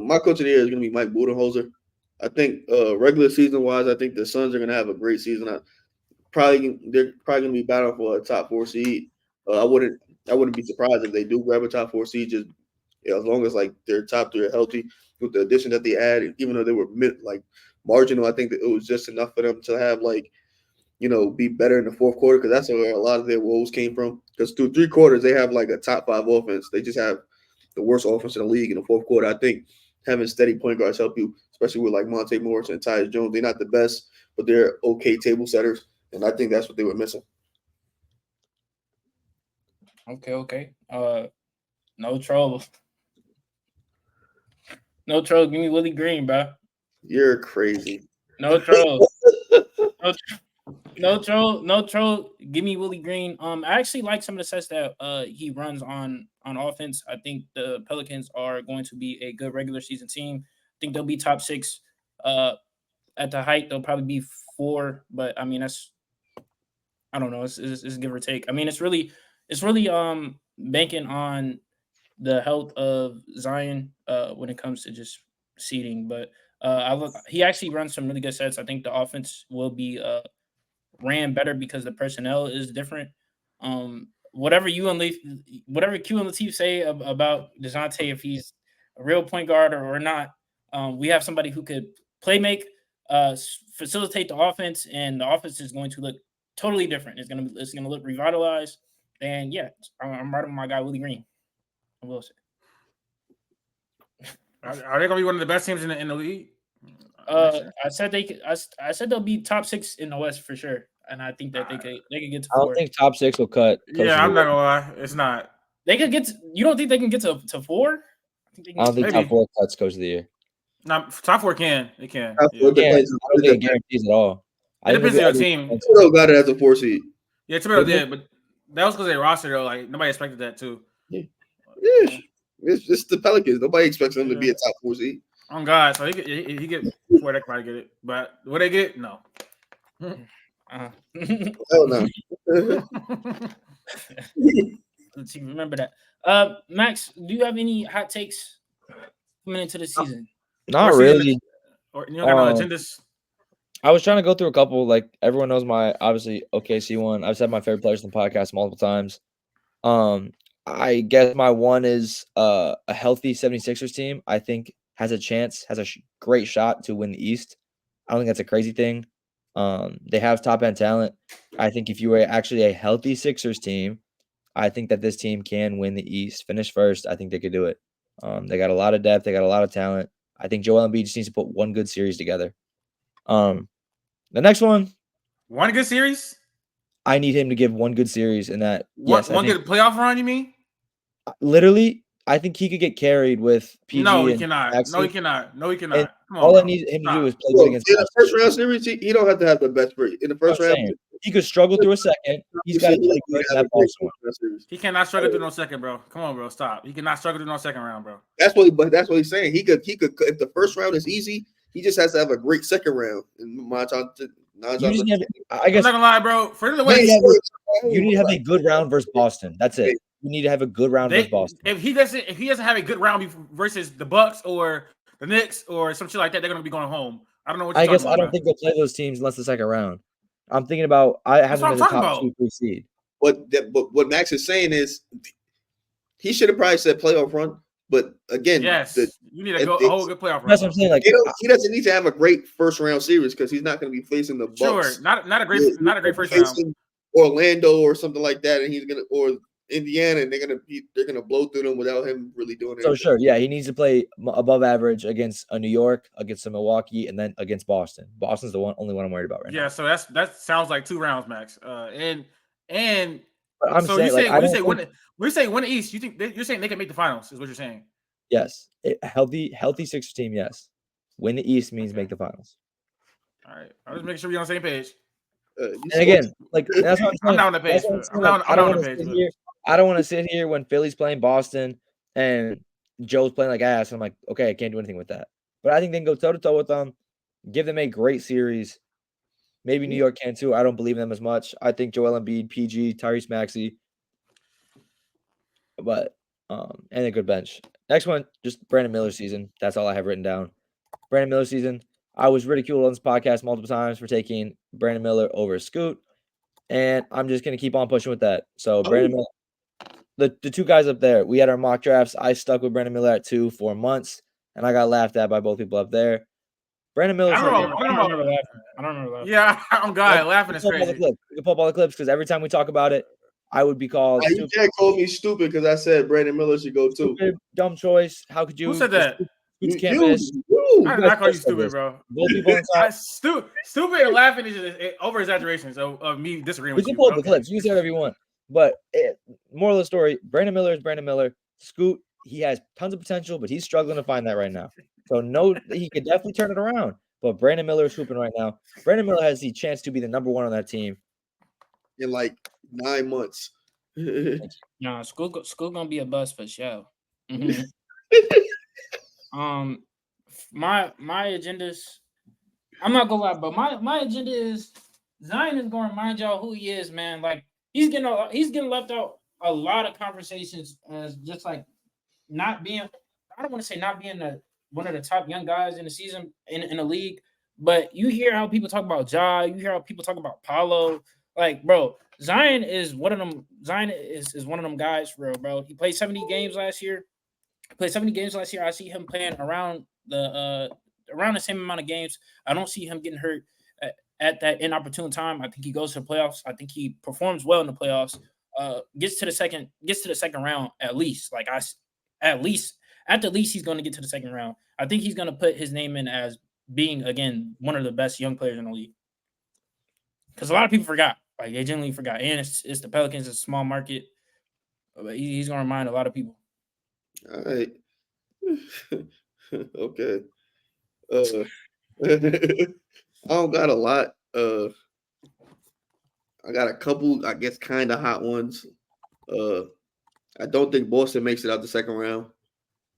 My coach of the year is going to be Mike Budenholzer. I think regular season wise, I think the Suns are going to have a great season. They're probably going to be battling for a top 4 seed. I wouldn't be surprised if they do grab a top 4 seed, just as long as like their top 3 are healthy. With the addition that they added, even though they were marginal, I think that it was just enough for them to have be better in the fourth quarter, because that's where a lot of their woes came from. Because through 3 quarters, they have like a top 5 offense. They just have the worst offense in the league in the fourth quarter. I think having steady point guards help you, especially with like Monte Morris and Tyus Jones. They're not the best, but they're okay table setters, and I think that's what they were missing. Okay. No trouble. No troll. Give me Willie Green, bro. You're crazy. No troll. No troll. Give me Willie Green. I actually like some of the sets that he runs on offense. I think the Pelicans are going to be a good regular season team. I think they'll be top 6. At the height, they'll probably be 4, but I mean I don't know. It's give or take. I mean it's really banking on the health of Zion when it comes to just seeding. But he actually runs some really good sets. I think the offense will be ran better because the personnel is different. Whatever Q and Latif say about DeJounte, if he's a real point guard or not, we have somebody who could play make, facilitate the offense, and the offense is going to look totally different. It's gonna look revitalized. And yeah, I'm right with my guy Willie Green. I will say. Are they going to be one of the best teams in the league? I said they could. I said they'll be top 6 in the West for sure. and I think that they could get to I don't 4. think top 6 will cut. Coach Yeah, of I'm the not Year. gonna lie, it's not. They could get. You don't think they can get to 4? I think they can I get don't to think Maybe. top 4 cuts Coach of the Year. No, top 4 can. It can. Top Yeah. four Yeah, depends. I don't think it guarantees at all. It depends on your team. Thibodeau got it as a 4 seed. Yeah, Thibodeau did, but that was because they roster though. Like nobody expected that too. Yeah, it's the Pelicans. Nobody expects them to be a top 4 seed. On God, so he get before they probably get it, but what they get, no. Hell no. Let's see. Remember that. Max, do you have any hot takes coming into the season? Not Or season- really. Or you don't got no agendas. I was trying to go through a couple. Like everyone knows my obviously OKC one. I've said my favorite players in the podcast multiple times. I guess my one is a healthy 76ers team. I think has a chance, has a great shot to win the East. I don't think that's a crazy thing. They have top end talent. I think if you were actually a healthy Sixers team, I think that this team can win the East, finish first. I think they could do it. They got a lot of depth. They got a lot of talent. I think Joel Embiid just needs to put one good series together. The next one, One good series. I need him to give one good series, and that One yes, I think, good playoff run. You mean? literally, I think he could get carried with PG. No, he and cannot. Maxey. No, he cannot. No, he And cannot. Come on, all I bro. need him to Stop. do is play Well, good in against. the first round series, he don't have to have the best break. In the first I'm round, saying. He could struggle through a second. He's got to play good in that ball swing. He cannot struggle through no second, bro. Come on, bro. Stop. He cannot struggle through no second round, bro. That's what he's saying. He could if the first round is easy, he just has to have a great second round. And You just need to have, I I'm guess not gonna lie, bro. For the you way need to have a good round versus Boston. That's it. You need to have a good round versus Boston. if he doesn't have a good round versus the Bucks or the Knicks or some shit like that, they're gonna be going home. I don't know what you're I talking guess about. I don't think they'll play those teams unless the second round. I'm thinking about I have them what as I'm a top talking 2-3 seed. But what Max is saying is he should have probably said playoff run. But again, yes, you need a whole good playoff run. That's what I'm saying. Like he doesn't need to have a great first round series because he's not going to be facing the Bucks. Sure, not a great first round. Orlando or something like that, and he's gonna or Indiana, and they're gonna blow through them without him really doing anything. So sure, yeah, he needs to play above average against a New York, against a Milwaukee, and then against Boston. Boston's the only one I'm worried about right now. Yeah, so that sounds like 2 rounds, Max. And But I'm so saying, you say like, when you say win the East, you're saying they can make the finals, is what you're saying. yes, healthy Sixers team, yes. Win the East means make the finals. All right, I'll just make sure we're on the same page. And again, like that's what I'm saying. I'm down on the page. I'm down on the page. I don't want to sit here when Philly's playing Boston and Joe's playing like ass. I'm like, okay, I can't do anything with that. But I think they can go toe to toe with them, give them a great series. Maybe New York can too. I don't believe them as much. I think Joel Embiid, PG, Tyrese Maxey, but and a good bench. Next one, just Brandon Miller season. That's all I have written down. Brandon Miller season. I was ridiculed on this podcast multiple times for taking Brandon Miller over Scoot, and I'm just gonna keep on pushing with that. So Brandon Miller. The 2 guys up there, we had our mock drafts. I stuck with Brandon Miller at 2 for months, and I got laughed at by both people up there. Brandon Miller. I don't remember laughing. Yeah, I'm laughing is crazy. You can pull up all the clips because every time we talk about it, I would be called. You can't call me stupid because I said Brandon Miller should go too. Stupid, dumb choice. How could you? Who said that? You. I did not call you stupid, bro. Both people inside. Stupid and laughing is over exaggerations of me disagreeing with you. We can pull up the clips. You can say whatever you want. But moral of the story: Brandon Miller is Brandon Miller. Scoot, he has tons of potential, but he's struggling to find that right now. So he could definitely turn it around. But Brandon Miller is hooping right now. Brandon Miller has the chance to be the number 1 on that team in like 9 months. Nah, school gonna be a bust for sure. Mm-hmm. My agendas. I'm not gonna lie, but my agenda is Zion is gonna remind y'all who he is, man. Like he's getting left out a lot of conversations as just like not being. I don't want to say not being one of the top young guys in the season in the league, but you hear how people talk about Ja, you hear how people talk about Paulo. Like, bro, Zion is one of them. Zion is one of them guys, for real, bro. He played 70 games last year. I see him playing around the same amount of games. I don't see him getting hurt at that inopportune time. I think he goes to the playoffs. I think he performs well in the playoffs. Gets to the second round at least. At the least he's going to get to the second round. I think he's going to put his name in as being again one of the best young players in the league. because a lot of people forgot. Like they genuinely forgot, and it's the Pelicans. It's a small market. But he's gonna remind a lot of people. All right. Okay. I don't got a lot. I got a couple, I guess, kind of hot ones. I don't think Boston makes it out the second round.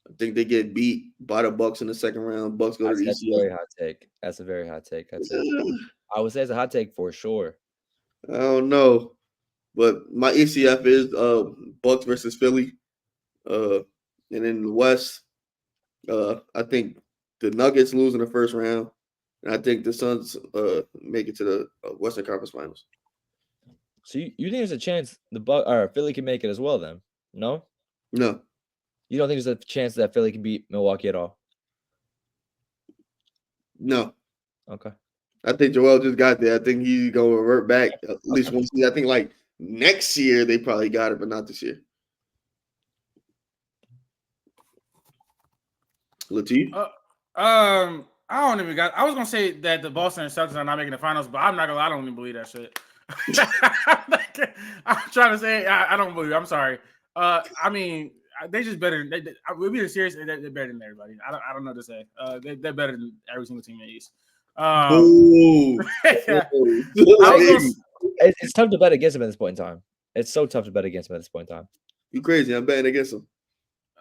I think they get beat by the Bucks in the second round. Bucks go to the That's a ECF. very hot take. That's a very hot take. I would say it's a hot take for sure. I don't know, but my ECF is Bucks versus Philly, and in the West, I think the Nuggets lose in the first round, and I think the Suns make it to the Western Conference Finals. So you think there's a chance the or Philly can make it as well? Then no, No, you don't think there's a chance that Philly can beat Milwaukee at all? no. Okay. I think Joel just got there. I think he's gonna revert back at least one season. I think like next year they probably got it, but not this year. Latif? I don't even got. I was gonna say that the Boston and Celtics are not making the finals, but I'm not gonna. I don't even believe that shit. I'm trying to say I don't believe. I'm sorry. I mean, they just better. We'll be serious. They're better than everybody. I don't know what to say. They're better than every single team in the East. Ooh. Yeah. It's tough to bet against him at this point in time. It's so tough to bet against him at this point in time. You crazy? I'm betting against him.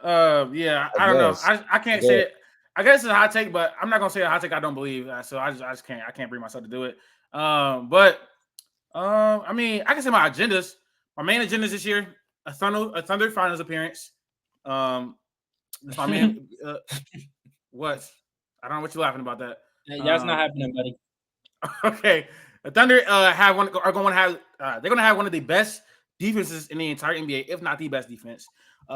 Yeah, I don't know. I can't say it. I guess it's a hot take, but I'm not gonna say a hot take I don't believe. So I just can't. I can't bring myself to do it. But I mean, I can say my agendas. My main agendas this year: a Thunder Finals appearance. My main. What? I don't know what you're laughing about that. That's not happening, buddy. Okay, the Thunder are going to have they're going to have one of the best defenses in the entire NBA, if not the best defense.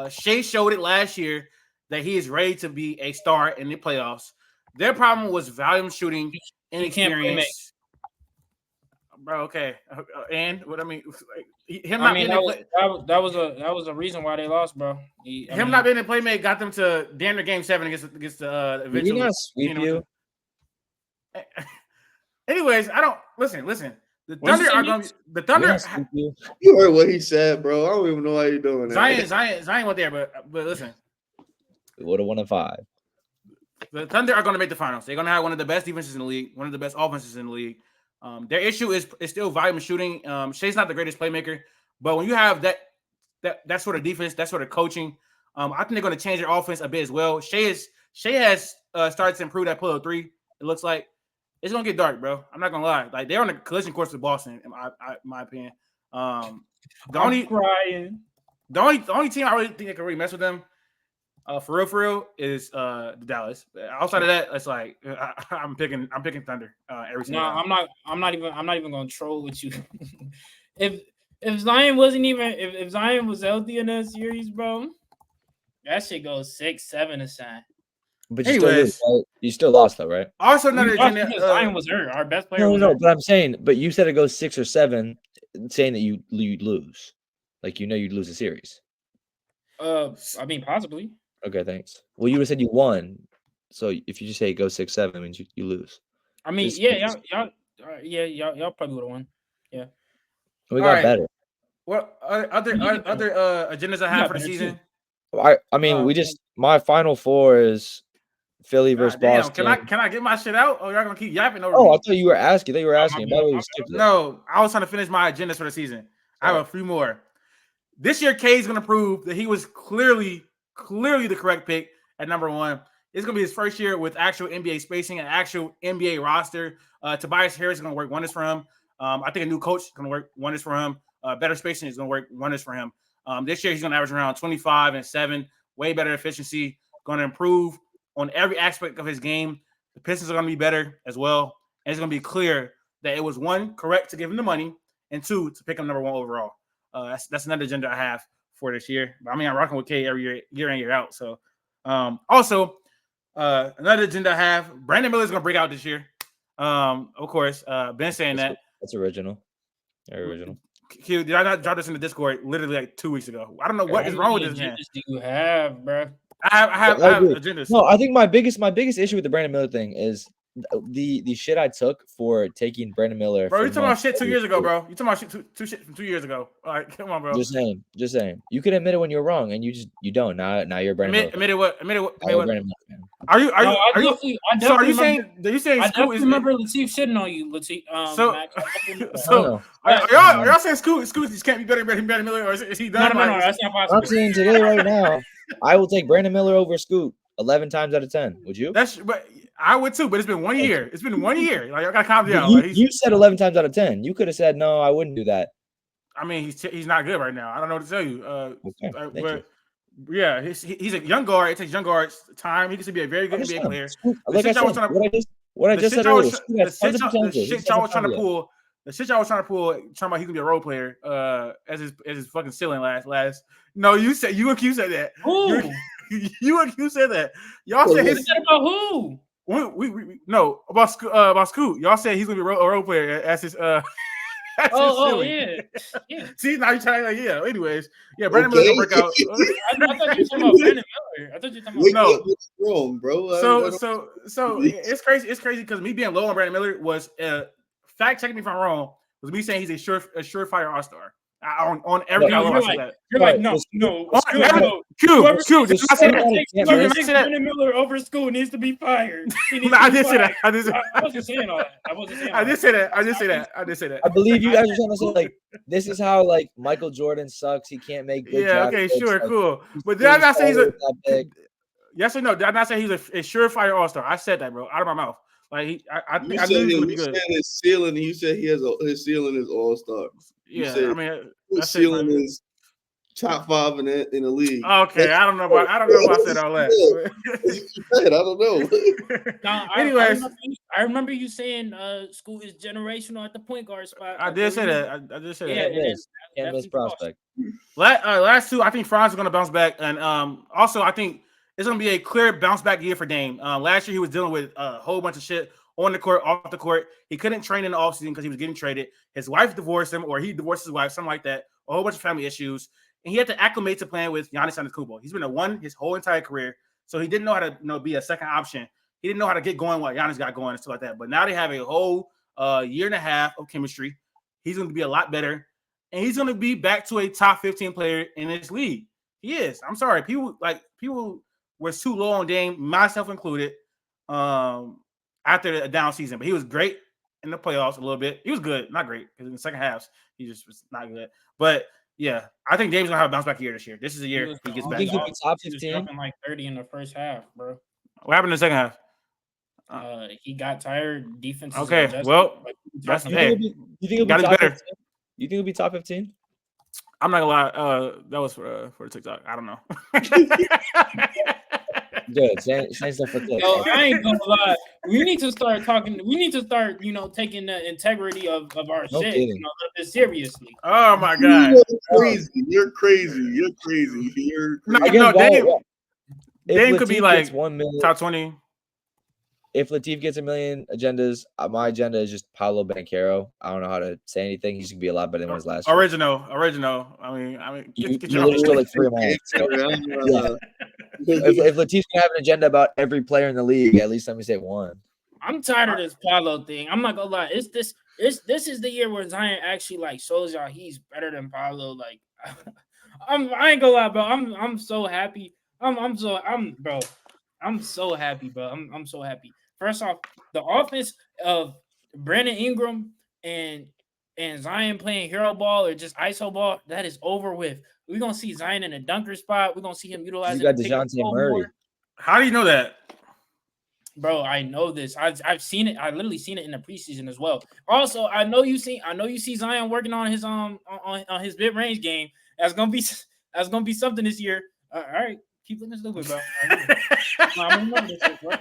Shea showed it last year that he is ready to be a star in the playoffs. Their problem was volume shooting, inexperience. Bro, okay, and what I mean, that was a reason why they lost, bro. Not being a playmate got them to damn near game 7 against the eventual. Did he not sweep you? Anyways, I don't listen. The Thunder are going. The Thunder. You heard what he said, bro. I don't even know how you're doing that. Zion went there, but listen. We would have won a 5. The Thunder are going to make the finals. They're going to have one of the best defenses in the league, one of the best offenses in the league. Their issue is still volume shooting. Shea's not the greatest playmaker, but when you have that sort of defense, that sort of coaching, I think they're going to change their offense a bit as well. Shea has started to improve that pull up 3. It looks like it's gonna get dark, bro. I'm not gonna lie. Like they're on a collision course with Boston, in my opinion. The only team I really think that can really mess with them, for real, is the Dallas. Outside of that, it's like I'm picking Thunder every single time. No, I'm not even gonna troll with you. if Zion wasn't even if Zion was healthy in that series, bro, that shit goes 6-7 aside. But you still lost though, right? Also, another Zion was hurt. Our best player. No, but I'm saying, but you said it goes 6 or 7, saying that you'd lose, like you'd lose the series. I mean, possibly. Okay, thanks. Well, you would have said you won, so if you just say it goes 6-7, it means you lose. I mean, y'all probably would have won. Yeah, we got better. What other agendas I have for the season? I mean, my final 4 is Philly versus Boston. Can I get my shit out? Or y'all gonna keep yapping over me? I thought you were asking. No, I was trying to finish my agendas for the season. I have a few more. This year, K is gonna prove that he was clearly the correct pick at number 1. It's gonna be his first year with actual NBA spacing and actual NBA roster. Tobias Harris is gonna work wonders for him. I think a new coach is gonna work wonders for him. Better spacing is gonna work wonders for him. This year he's gonna average around 25 and 7, way better efficiency. Gonna improve on every aspect of his game. The Pistons are going to be better as well. And it's going to be clear that it was 1, correct to give him the money, and 2, to pick him number 1 overall. That's another agenda I have for this year. But I mean, I'm rocking with K every year in, year out. So also, another agenda I have, Brandon Miller's going to break out this year. Of course, been saying that. That's original. Very original. Q, did I not drop this in the Discord literally like 2 weeks ago? I don't know what is wrong with this man. Do you have, bro? I have agendas. No, I think my biggest issue with the Brandon Miller thing is the shit I took for taking Brandon Miller. Bro, for you talking about months shit 2 over years ago, Scoot. bro. You talking about shit from 2 years ago. All right, come on, bro. Just saying. You can admit it when you're wrong, and you don't. Now you're a Brandon Miller. Admit it what? Now you're a Brandon Miller fan. Are you? No, I So are definitely you remember. saying I Scoot definitely is? remember Latif shitting on you, Latif. So Max, I definitely remember that. I don't know. are y'all saying Scoot just can't be better than Brandon Miller, or is he No, done? no, that's not I'm possible. saying today, right now, I will take Brandon Miller over Scoot 11 times out of 10. Would you? But I would too. But it's been 1 year. It's been 1 year. Like I gotta calm down. You said 11 times out of 10. You could have said no. I wouldn't do that. I mean, he's not good right now. I don't know what to tell you. Okay, thank but yeah, he's a young guard. It takes young guards time. He can be a very good NBA player. Like I said, what I just said earlier, Scoot has tons of potential. The shit y'all was trying to pull, talking about he can be a role player, as his fucking ceiling last. No, you said that. Who? You said that. Y'all said You said about who? We no about Scoot. Y'all said he's gonna be a role player as his Oh yeah. See, now you're trying yeah. Anyways, yeah, Brandon Miller's gonna break out. I thought you were talking about Brandon Miller. I thought you were talking about What's wrong, bro? So it's crazy. It's crazy because me being low on Brandon Miller was fact checking me if I'm wrong. Was me saying he's a surefire all-star on every level. You're like no. Q. Whoever takes Brandon Miller over school needs to be fired. I did say that. I wasn't saying all that. I did say that. I believe you guys are trying to say like this is how like Michael Jordan sucks. He can't make good draft okay, picks, sure, like, cool. But did I not say he's a yes or no? Did I not say he's a surefire all-star? I said that, bro, out of my mouth. Like I knew he was gonna be good. His ceiling. You said his ceiling is all-star. Yeah, I mean, his ceiling is top 5 in the league. Okay, I don't know if I said all that. I don't know. No, anyways, I remember you saying school is generational at the point guard spot. I did say that. I did say that. Can't miss prospect. Last two, I think Franz is going to bounce back, and also I think it's going to be a clear bounce back year for Dame. Last year he was dealing with a whole bunch of shit on the court, off the court. He couldn't train in the offseason because he was getting traded. His wife divorced him, or he divorced his wife, something like that. A whole bunch of family issues. And he had to acclimate to playing with Giannis Antetokounmpo. He's been a one his whole entire career, so he didn't know how to be a second option. He didn't know how to get going while Giannis got going and stuff like that. But now they have a whole year and a half of chemistry. He's going to be a lot better, and he's going to be back to a top 15 player in this league. He is. I'm sorry, people were too low on Dame, myself included, after a down season. But he was great in the playoffs a little bit. He was good, not great, because in the second halves he just was not good. But yeah, I think Dame's gonna have a bounce back year this year. This is the year he gets back. You think he'll be top 15? He was dropping like 30 in the first half, bro. What happened in the second half? He got tired. Defense. Okay, well, that's hey. You think he'll be Got top better. 15? You think he'll be top 15? I'm not gonna lie. That was for TikTok. I don't know. Good. Saying stuff for TikTok. Yo, I ain't gonna lie. We need to start talking. We need to start, taking the integrity of our shit. Kidding. Seriously. Oh my god. You're crazy. No, Dame could be like 1 million, top 20. If Latif gets 1 million agendas, my agenda is just Paolo Banchero. I don't know how to say anything. He's gonna be a lot better than his last. Original. I mean, you literally stole like 3 of mine. So, yeah. If Latif's gonna have an agenda about every player in the league, at least let me say one. I'm tired of this Paolo thing. I'm not gonna lie. This is the year where Zion actually like shows y'all he's better than Paolo. Like, I ain't gonna lie, bro. I'm so happy. I'm so happy, bro. I'm so happy. First off, the offense of Brandon Ingram and Zion playing hero ball or just ISO ball, that is over with. We're gonna see Zion in a dunker spot. We're gonna see him utilizing. You got DeJounte Murray. How do you know that? Bro, I know this. I've seen it. I literally seen it in the preseason as well. Also, I know you see Zion working on his on his mid range game. That's gonna be something this year. All right, keep looking stupid, bro. I'm gonna remember this shit, bro.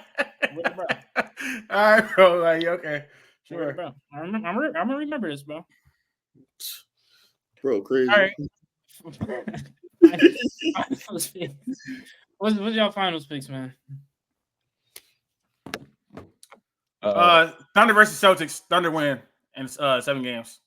All right, bro. Like, okay, sure, bro. I'm gonna remember this, bro. Bro, crazy. All right. What's y'all finals picks, man? Thunder versus Celtics. Thunder win in 7 games.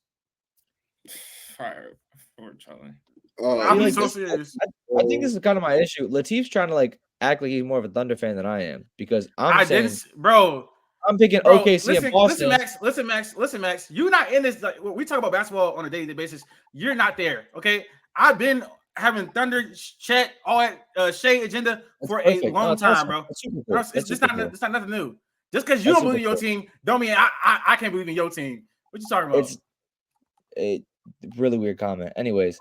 Fire for Charlie. I'm so serious. I think this is kind of my issue. Latif's trying to like act like he's more of a Thunder fan than I am because I'm saying, bro. I'm picking Bro, OKC and Boston. listen, Max. You're not in this. Like, we talk about basketball on a daily basis. You're not there. Okay, I've been having Thunder, Chet, all that Shea agenda for a long time, bro. That's super cool. It's not nothing new. Just because you don't believe in your team, don't mean I can't believe in your team. What you talking about? It's a really weird comment. Anyways,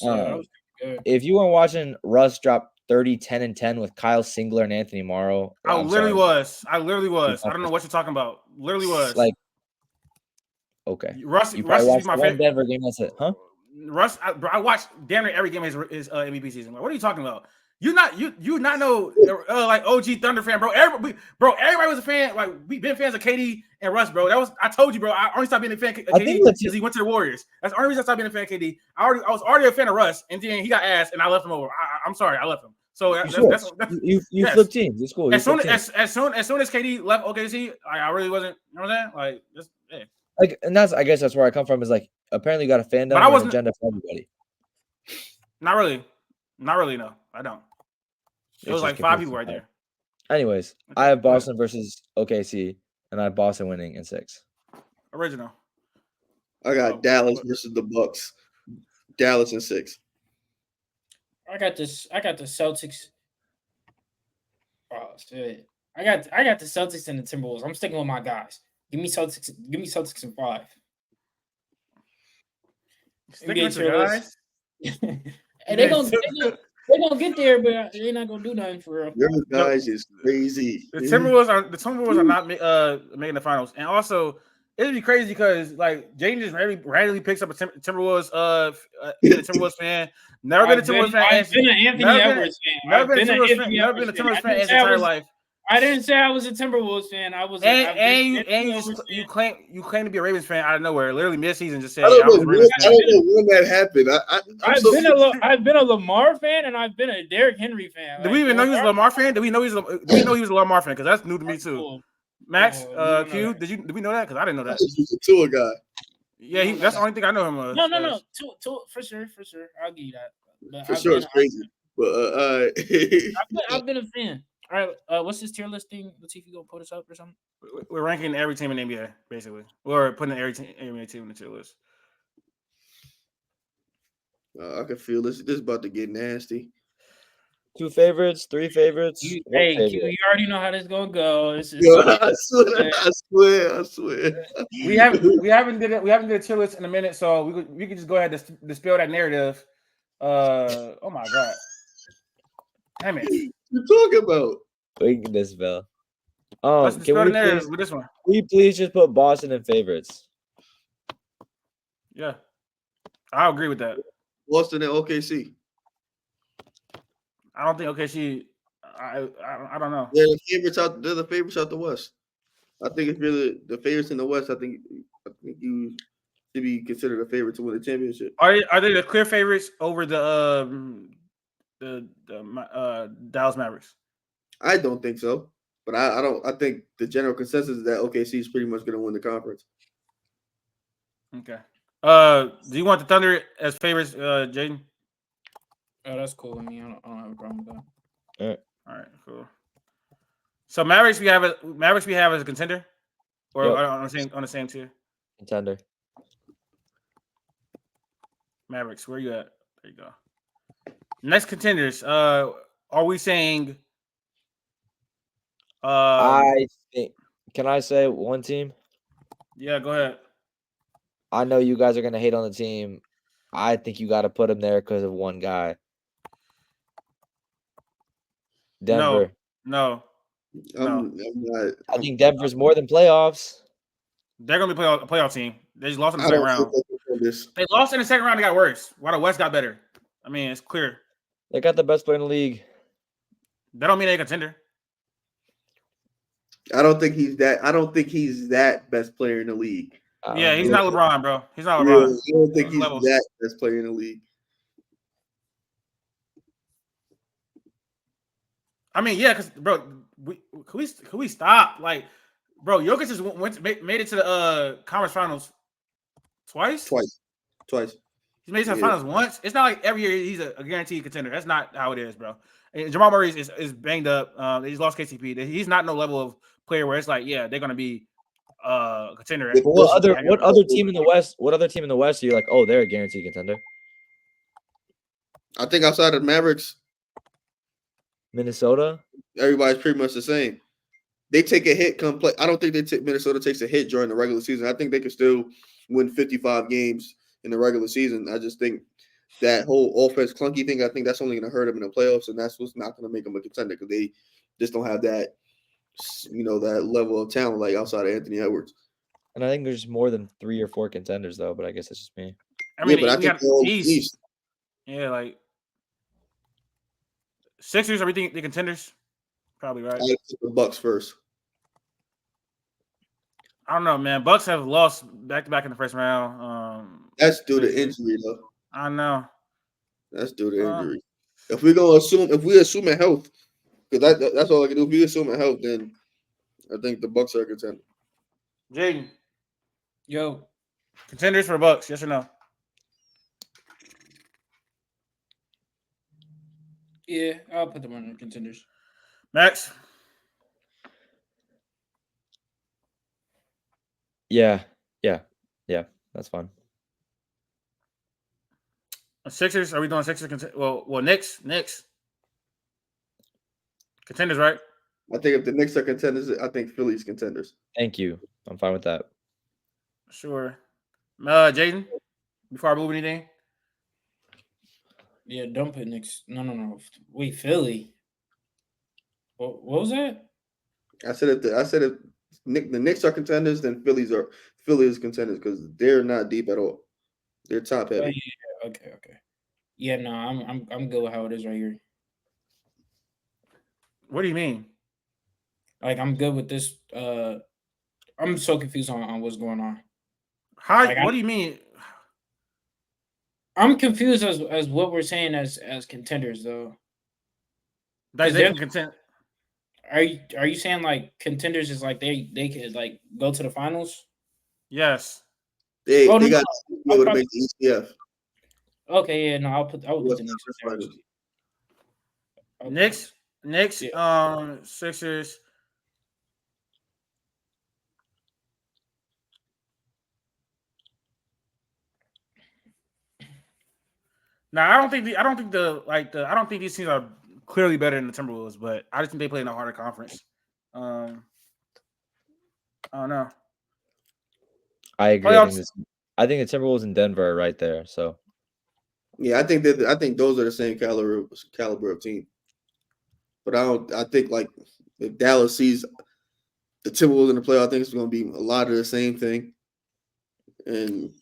That was good. if you weren't watching Russ drop 30, 10, and 10 with Kyle Singler and Anthony Morrow, I literally was. I don't know what you're talking about. Literally was. Like, okay. Russ You probably is watched my the one favorite. Denver game. That's it, huh? Russ, I watched damn near every game of his MVP season. What are you talking about? You not know like OG Thunder fan, bro. Everybody was a fan. Like, we been fans of KD and Russ, bro. I told you, bro. I only stopped being a fan of KD because he went to the Warriors. That's the only reason I stopped being a fan of KD. I was already a fan of Russ, and then he got ass, and I left him over. I'm sorry, I left him. So you yes. flip teams. It's cool. As soon as KD left OKC, I really wasn't. You know what I'm saying? Like, just yeah. Like, and I guess that's where I come from. Is like, apparently you got a fandom But I and an wasn't- agenda for everybody. Not really. No, I don't. It was like 5 people right there. Anyways, I have Boston versus OKC, and I have Boston winning in 6. Original. I got Dallas versus the Bucks. Dallas in 6. I got the Celtics. Oh shit! I got the Celtics and the Timberwolves. I'm sticking with my guys. Give me Celtics in 5. Sticking with your guys. And they're gonna get there, but they're not gonna do nothing for real. Your guys is crazy. The Timberwolves are not making the finals, and also it'd be crazy because like Jaden just randomly picks up a Timberwolves Timberwolves fan. Never been a Timberwolves fan. I've been an Anthony Edwards fan. Never been a Timberwolves fan his entire life. I didn't say I was a Timberwolves fan. I was. You claim to be a Ravens fan out of nowhere. Literally mid-season, just saying. I don't know when that happened. I've been a Lamar fan and I've been a Derrick Henry fan. Do we even know he was a Lamar fan? Do we know he was a Lamar fan? Because that's new to me too. Cool. Max, Q, did we know that? Because I didn't know that. He's a Tua guy. Yeah, that's the only thing I know him of. No. Tua, for sure. I'll give you that. But For sure, it's crazy. But I've been a fan. All right, what's this tier list thing? Let's see if you gonna put us up or something. We're ranking every team in the NBA, basically. We're putting every NBA team in the tier list. I can feel this. This is about to get nasty. 2 favorites, 3 favorites. Q, you already know how this gonna go. This is I swear. We haven't did a tier list in a minute, so we could just go ahead and dispel that narrative. Oh my god, damn it! What you talking about? We can dispel. Let's dispel the can narrative with this one. we please just put Boston in favorites? Yeah, I agree with that. Boston and OKC. I don't think OKC. I don't know. They're the favorites out. They're the favorites out the West. I think if you're the favorites in the West, I think you should be considered a favorite to win the championship. Are they the clear favorites over the Dallas Mavericks? I don't think so, but I don't. I think the general consensus is that OKC is pretty much going to win the conference. Okay. Do you want the Thunder as favorites, Jaden? Oh, that's cool with me. I don't have a problem with that. All right, cool. So Mavericks we have as a contender, or on the same tier. Contender. Mavericks, where you at? There you go. Next contenders. Are we saying? I think. Can I say one team? Yeah, go ahead. I know you guys are gonna hate on the team. I think you got to put him there because of one guy. Denver. No. I'm not. I think Denver's more than playoffs. They're gonna be a playoff team. They just lost in the I second don't round. think this. They lost in the second round. They got worse. While the West got better. I mean, it's clear. They got the best player in the league. That don't mean they're a contender. I don't think he's that. I don't think he's that best player in the league. Yeah, he's not LeBron, bro. He's not LeBron. I don't think he's that best player in the league. I mean, yeah, because bro, can we stop? Like, bro, Jokic just made it to the conference finals twice. He's made it to the finals once. It's not like every year he's a guaranteed contender. That's not how it is, bro. And Jamal Murray is banged up. He's lost KCP. He's not no level of player where it's like, yeah, they're gonna be a contender. Yeah, But what other team in the West? What other team in the West are you like? Oh, they're a guaranteed contender. I think outside of the Mavericks, Minnesota. everybody's pretty much the same. They take a hit come play. I don't think Minnesota takes a hit during the regular season. I think they can still win 55 games in the regular season. I just think that whole offense clunky thing, I think that's only going to hurt them in the playoffs, and that's what's not going to make them a contender because they just don't have that, that level of talent like outside of Anthony Edwards. And I think there's more than 3 or 4 contenders though, but I guess that's just me. I mean, but I we think got they're all East. Yeah, like Sixers. Are we thinking the contenders? Probably right. I think the Bucks first. I don't know, man. Bucks have lost back to back in the first round. That's due to injury, though. I know. That's due to injury. If we assume health, because that's all I can do. If we assume health, then I think the Bucks are a contender. Jaden, Yo, contenders for Bucks? Yes or no? yeah, I'll put them on the contenders. Max. Yeah, that's fine. Sixers? Are we doing Sixers? Well, Knicks. Contenders, right? I think if the Knicks are contenders, I think Philly's contenders. Thank you. I'm fine with that. Sure. Jaden, before I move anything. Yeah, don't put Knicks. No. Wait, Philly. What was that? I said if the Knicks are contenders, then Philly is contenders because they're not deep at all. They're top heavy. Oh, yeah. Okay. Yeah, no, I'm good with how it is right here. What do you mean? Like, I'm good with this. I'm so confused on what's going on. What do you mean? I'm confused as what we're saying as contenders though. That they can contend. Are you saying like contenders is like they could like go to the finals? Yes. They got to be able to make the ECF. Okay, yeah, no, I would put the Knicks. Knicks, Yeah. Sixers. Now I don't think these teams are clearly better than the Timberwolves, but I just think they play in a harder conference. I don't know. I agree. I think the Timberwolves and Denver are right there. So yeah, I think those are the same caliber of team. But I think like if Dallas sees the Timberwolves in the playoff, I think it's going to be a lot of the same thing. And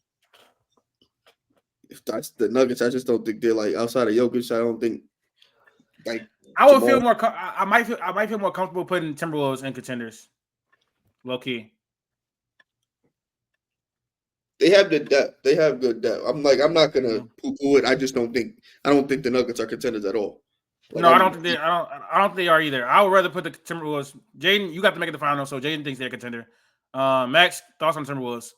if that's the Nuggets, I just don't think they're like outside of Jokic. I don't think like I would feel more. I might feel more comfortable putting Timberwolves in contenders. Low key. They have the depth. They have good depth. I'm not gonna poo-poo it. I don't think the Nuggets are contenders at all. Like, no, I don't think they are either. I would rather put the Timberwolves. Jaden, you got to make it the final, so Jaden thinks they're a contender. Max, thoughts on Timberwolves?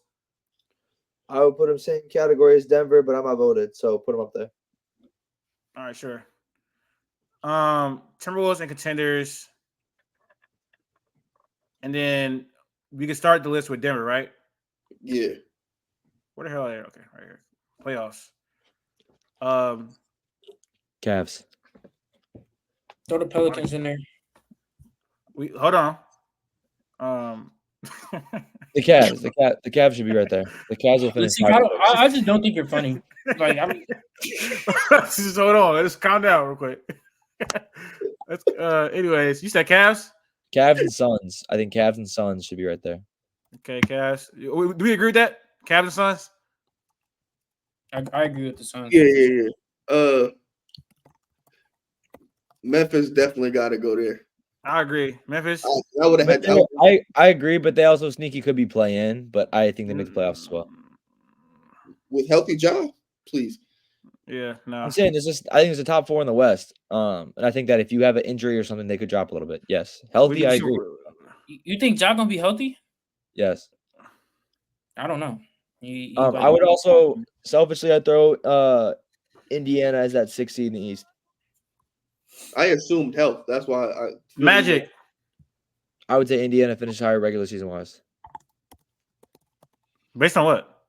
I would put them same category as Denver, but I'm outvoted, so put them up there. All right, sure. Timberwolves and contenders, and then we can start the list with Denver, right? Yeah. Where the hell are they? Okay, right here. Playoffs. Cavs. Throw the Pelicans in there. Hold on. The Cavs. The Cavs should be right there. The Cavs will finish. I just don't think you're funny. Like just hold on. Let's calm down real quick. Anyways, you said Cavs? Cavs and Suns. I think Cavs and Suns should be right there. Okay, Cavs. Do we agree with that? Cavs and Suns? I agree with the Suns. Yeah. Memphis definitely got to go there. I agree. Memphis. I would have had. I agree, but they also sneaky could be play-in. But I think they make the playoffs as well. With healthy job, please. Yeah, no. I'm saying I think it's the top 4 in the West. And I think that if you have an injury or something, they could drop a little bit. Yes, healthy. I agree. You think Ja gonna be healthy? Yes. I don't know. I would also selfishly I'd throw Indiana as that 6th seed in the East. I assumed health. That's why Magic. I would say Indiana finished higher regular season wise. Based on what?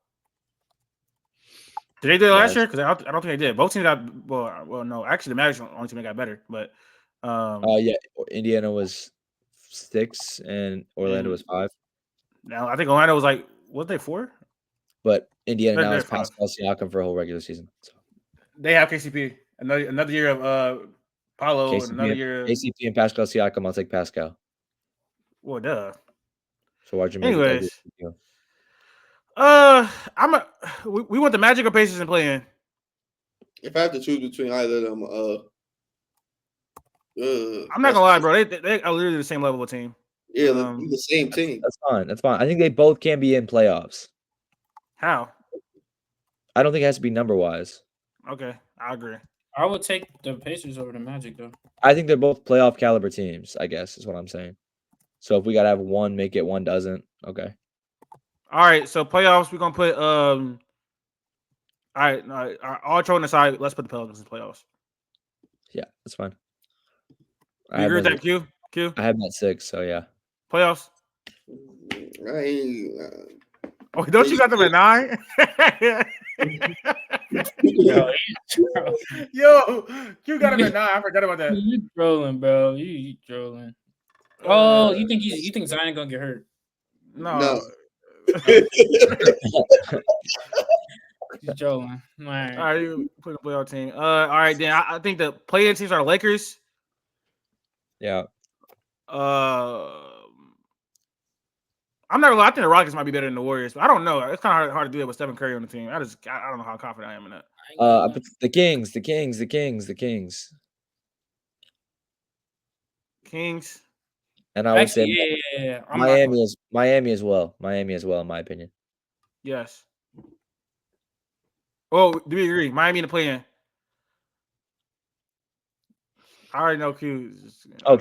Did they do it last Yes. year? Because I don't think they did. Both teams got well. No, actually, the Magic are the only team that got better. But Yeah, Indiana was 6 and Orlando was 5. now I think Orlando was like, what they 4? But Indiana now They're has Pascal Siakam for a whole regular season. So They have KCP. Another year of Paulo and another year of KCP and Pascal Siakam. I'll take Pascal. well, duh. So why'd you make it that Anyways, deal? we want the Magic or Pacers in play-in. If I have to choose between either of them, I'm not gonna lie, bro. They are literally the same level of team. Yeah, the same team. That's fine. That's fine. I think they both can be in playoffs. How? I don't think it has to be number wise. Okay, I agree. I would take the Pacers over the Magic though. I think they're both playoff caliber teams, I guess is what I'm saying. So if we gotta have one, make it one doesn't. Okay. All right, so playoffs, we're gonna put all right, all trolling aside, let's put the Pelicans in playoffs. Yeah, that's fine. You agree with that, Q? I have that 6, so yeah. Playoffs? Oh, don't you got them at 9? Yo, Q got him at 9. I forgot about that. You trolling, bro. You trolling. Oh, you think Zion gonna get hurt? No. He's trolling. All right. All right, you put the playoff team. All right, then I think the play-in teams are Lakers. Yeah. I'm not gonna lie. I think the Rockets might be better than the Warriors, but I don't know. It's kind of hard to do it with Stephen Curry on the team. I don't know how confident I am in that. The Kings. Kings. And I would say yeah. Miami as well. Miami as well, in my opinion. Yes. Oh, do we agree? Miami to play in. I already know Q.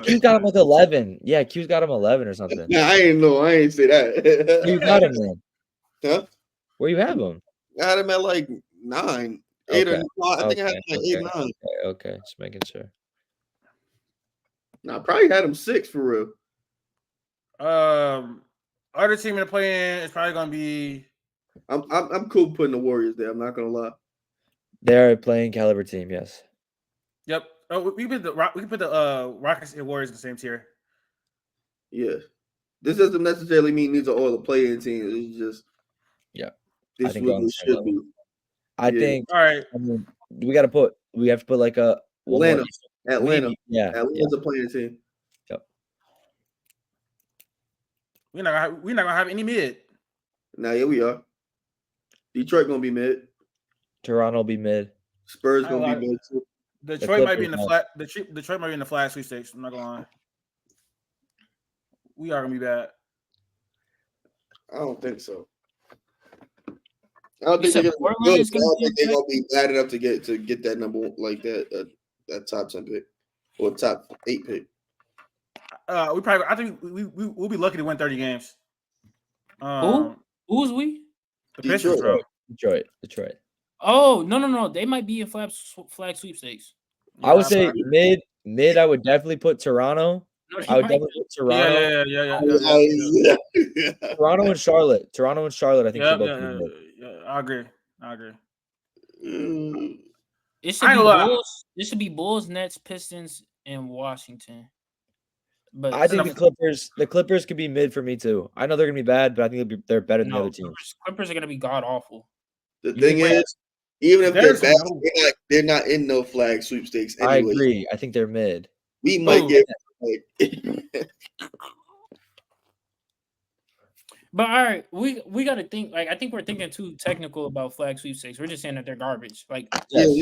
Q's got him like 11. Yeah, Q's got him 11 or something. Nah, I ain't say that. Where you got him then? Huh? Where you have him? I had him at like 9, 8 or 9. I think I had him like 8 or 9. Okay, just making sure. No, I probably had him 6 for real. Other team in the play-in is probably gonna be. I'm cool putting the Warriors there. I'm not gonna lie. They're a playing caliber team, yes. Yep. Oh, we can put the Rockets and Warriors in the same tier. Yeah. This doesn't necessarily mean these are all the play-in teams. It's just this I think really should be. I think. All right. I mean, we have to put like a Atlanta. Yeah. Atlanta's a playing team. Yep. We're not gonna have any mid. Now, here we are. Detroit gonna be mid. Toronto will be mid. Spurs gonna be mid too. Detroit might be in the flat. Detroit might be in the flat sweepstakes. I'm not gonna lie. We are gonna be bad. I don't think so. I don't think they're gonna be bad enough to get that number like that top 10 pick or top 8 pick. I think we'll be lucky to win 30 games. Who's we? The Pistons, bro. Detroit. Oh no! They might be in flag sweepstakes. I would say mid. I would definitely put Toronto. I would definitely put Toronto. Yeah. Toronto and Charlotte. I think. I agree. It should be Bulls. It should be Bulls, Nets, Pistons, and Washington. But I think the Clippers could be mid for me too. I know they're gonna be bad, but I think they're better than the other teams. Clippers are gonna be god awful. The thing is, even if they're bad, they're not in no flag sweepstakes anyway. I agree. I think they're mid. We might get. But all right, we got to think. Like I think we're thinking too technical about flag sweepstakes. We're just saying that they're garbage. Like they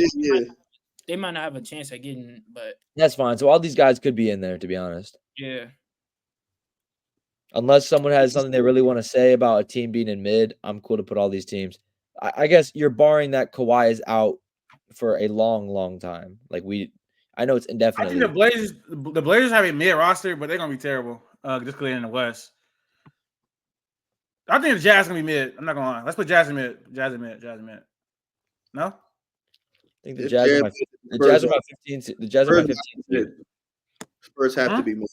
might not have a chance at getting, but that's fine. So all these guys could be in there, to be honest. Yeah. Unless someone has something they really want to say about a team being in mid, I'm cool to put all these teams. I guess you're barring that Kawhi is out for a long, long time. Like I know it's indefinitely. I think the Blazers have a mid roster, but they're gonna be terrible. Just because they're in the West. I think the Jazz gonna be mid. I'm not gonna lie. Let's put Jazz in mid. No. I think the Jazz are my 15. The Jazz are my 15. Spurs have to be mid.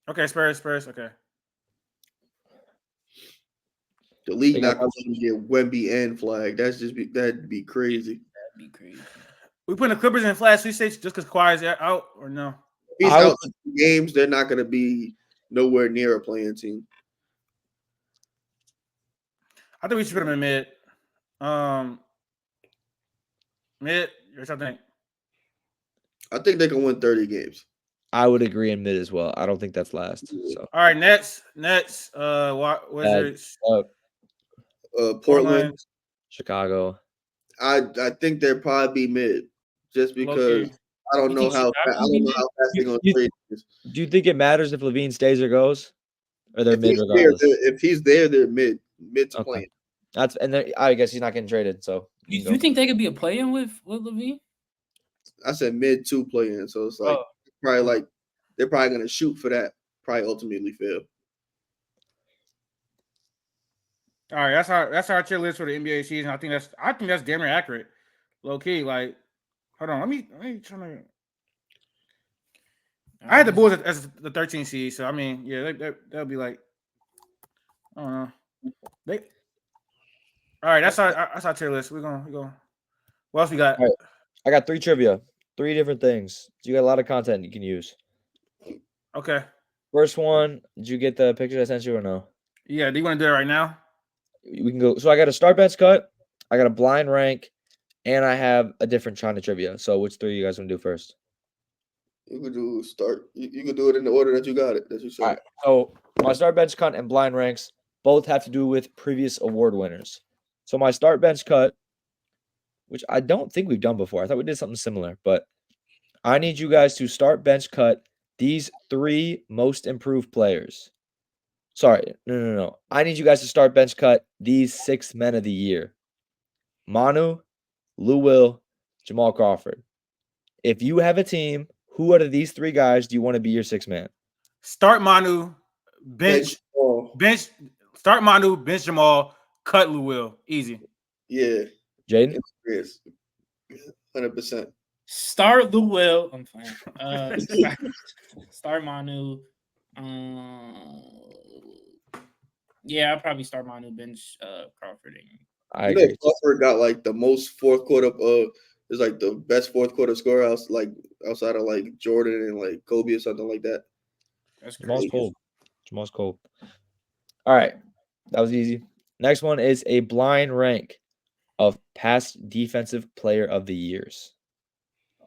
Okay, Spurs. Okay. The league They not got- going to get Wemby and Flag. That'd be crazy. That'd be crazy. We putting the Clippers in flat sweet stage just because Kawhi's out or no? If he's I out games, they're not going to be nowhere near a playing team. I think we should put him in mid. Mid. What y'all think? I think they can win 30 games. I would agree in mid as well. I don't think that's last. So All right, Nets. Wizards. Portland, Chicago. I think they'll probably be mid, just because Low-key. I don't You know think how Chicago I be don't know mid? how fast they're gonna You- trade this. Do you think it matters if Levine stays or goes? Or they're If mid he's there, regardless? if he's there, they're mid to Okay. playing. That's I guess he's not getting traded. So You think they could be a play-in with Levine? I said mid to playing, so it's like probably like they're probably gonna shoot for that. Probably ultimately fail. All right, that's our tier list for the NBA season. I think that's damn near accurate. Low key, like, hold on, let me try to. I had the Bulls as the 13th seed, so I mean, yeah, they'll be like, I don't know. All right, that's our tier list. We're gonna. What else we got? All right. I got 3 trivia, 3 different things. So you got a lot of content you can use. Okay. First one, did you get the picture I sent you or no? Yeah, do you want to do it right now? We can go. So I got a start bench cut, I got a blind rank, and I have a different China trivia. So which 3 you guys want to do first? You could do start. You could do it in the order that you got it. That you said. All right. So my start bench cut and blind ranks both have to do with previous award winners. So my start bench cut, which I don't think we've done before. I thought we did something similar, but I need you guys to start bench cut these 3 most improved players. Sorry, no. I need you guys to start bench cut these 6 men of the year. Manu, Lou Will, Jamal Crawford. If you have a team, who out of these 3 guys do you want to be your 6th man? Start Manu, bench. Start Manu, bench Jamal, cut Lou Will. Easy. Yeah. Jaden? Yes. 100%. Start Lou Will. I'm playing. Start Manu. Yeah, I'll probably start Manu, bench Crawford. I agree. Crawford got like the most fourth quarter. Is like the best fourth quarter scorer outside of like Jordan and like Kobe or something like that. That's Jamal's crazy. cold. All right. That was easy. Next one is a blind rank of past defensive player of the years.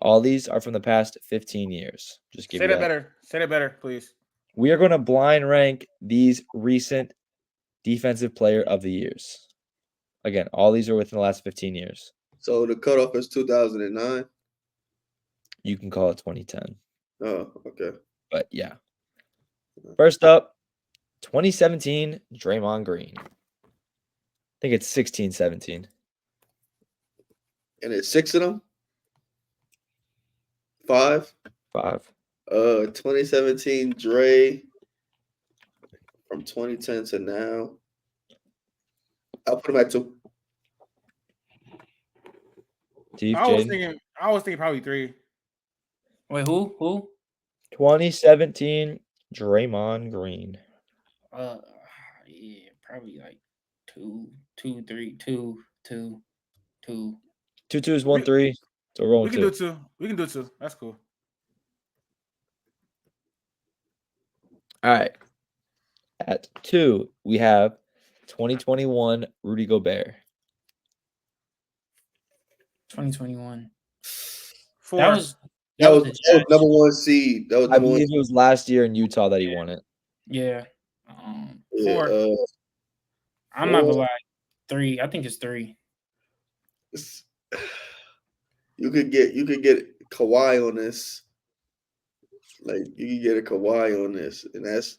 All these are from the past 15 years. Just give Say you that that. better. Say that better, please. We are going to blind rank these recent defensive player of the years. Again, all these are within the last 15 years. So the cutoff is 2009. You can call it 2010. Oh, okay. But yeah. First up, 2017, Draymond Green. I think it's 16-17. And it's 6 of them. 5. 2017 Dre from 2010 to now. I'll put him at 2. I was thinking probably 3. Wait, who? 2017, Draymond Green. Yeah, probably like 2, 3, 2, 2, 2. 2 2 is 1 3. So we're rolling We can 2. do 2. We can do 2. That's cool. All right. At 2, we have 2021 Rudy Gobert. 2021. 4. That was That was number 1 seed. That was I number 1. believe it was last year in Utah that he won it. Yeah. 4. I'm not gonna lie. 3. I think it's 3. You could get Kawhi on this. Like you can get a Kawhi on this, and that's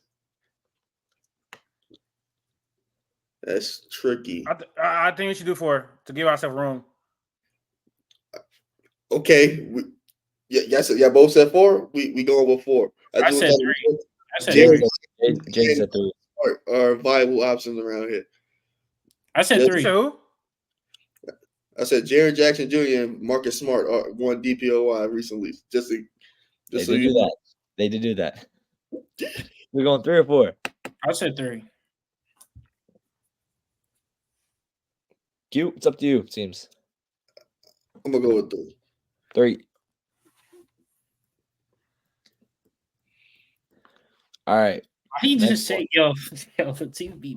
tricky. I think we should do 4 to give ourselves room. Okay, yeah, both said 4. We going with 4. I said 3. Jaden said 3. Are viable options around here. I said 3. So, I said Jaren Jackson Jr. and Marcus Smart won DPOY recently. They did do that. They did do that. We're going 3 or 4. I said 3. Q, it's up to you, it seems. I'm gonna go with 3. 3. All right. He Next just said, yo, Latif be,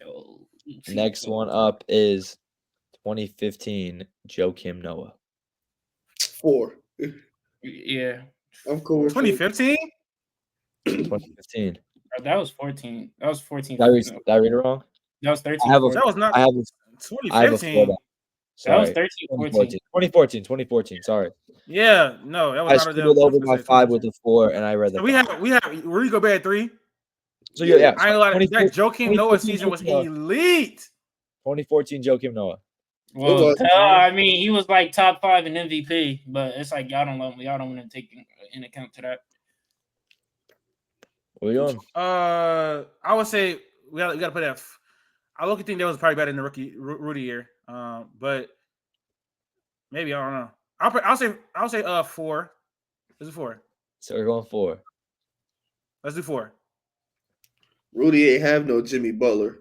yo. Latif, Next yo. one up is 2015 Joakim Noah. 4. Yeah. I'm cool with 2015? 2015. That was 14. That was 14. Did I read, No, did I read it wrong? that was 13. I have a, 14. That was not I have a, I have a 4 2015. down. That was Sorry. 13, 14. 2014. Sorry. Yeah, no, that was I not scribbled over my 5 with 2015. a 4, and I read So the we 5. have Rudy Gobert at 3. So yeah. I ain't gonna lie, that 2014 Joakim Noah season was Joakim Noah. elite. 2014 Joakim Noah. Well, was. I mean, he was like top 5 in MVP, but it's like y'all don't want to take in account to that. What are we doing? I would say we got to put that. I look at think that was probably better than the Rudy year. But maybe I don't know. I'll say 4. Let's do 4. So we're going 4. Let's do 4. Rudy ain't have no Jimmy Butler.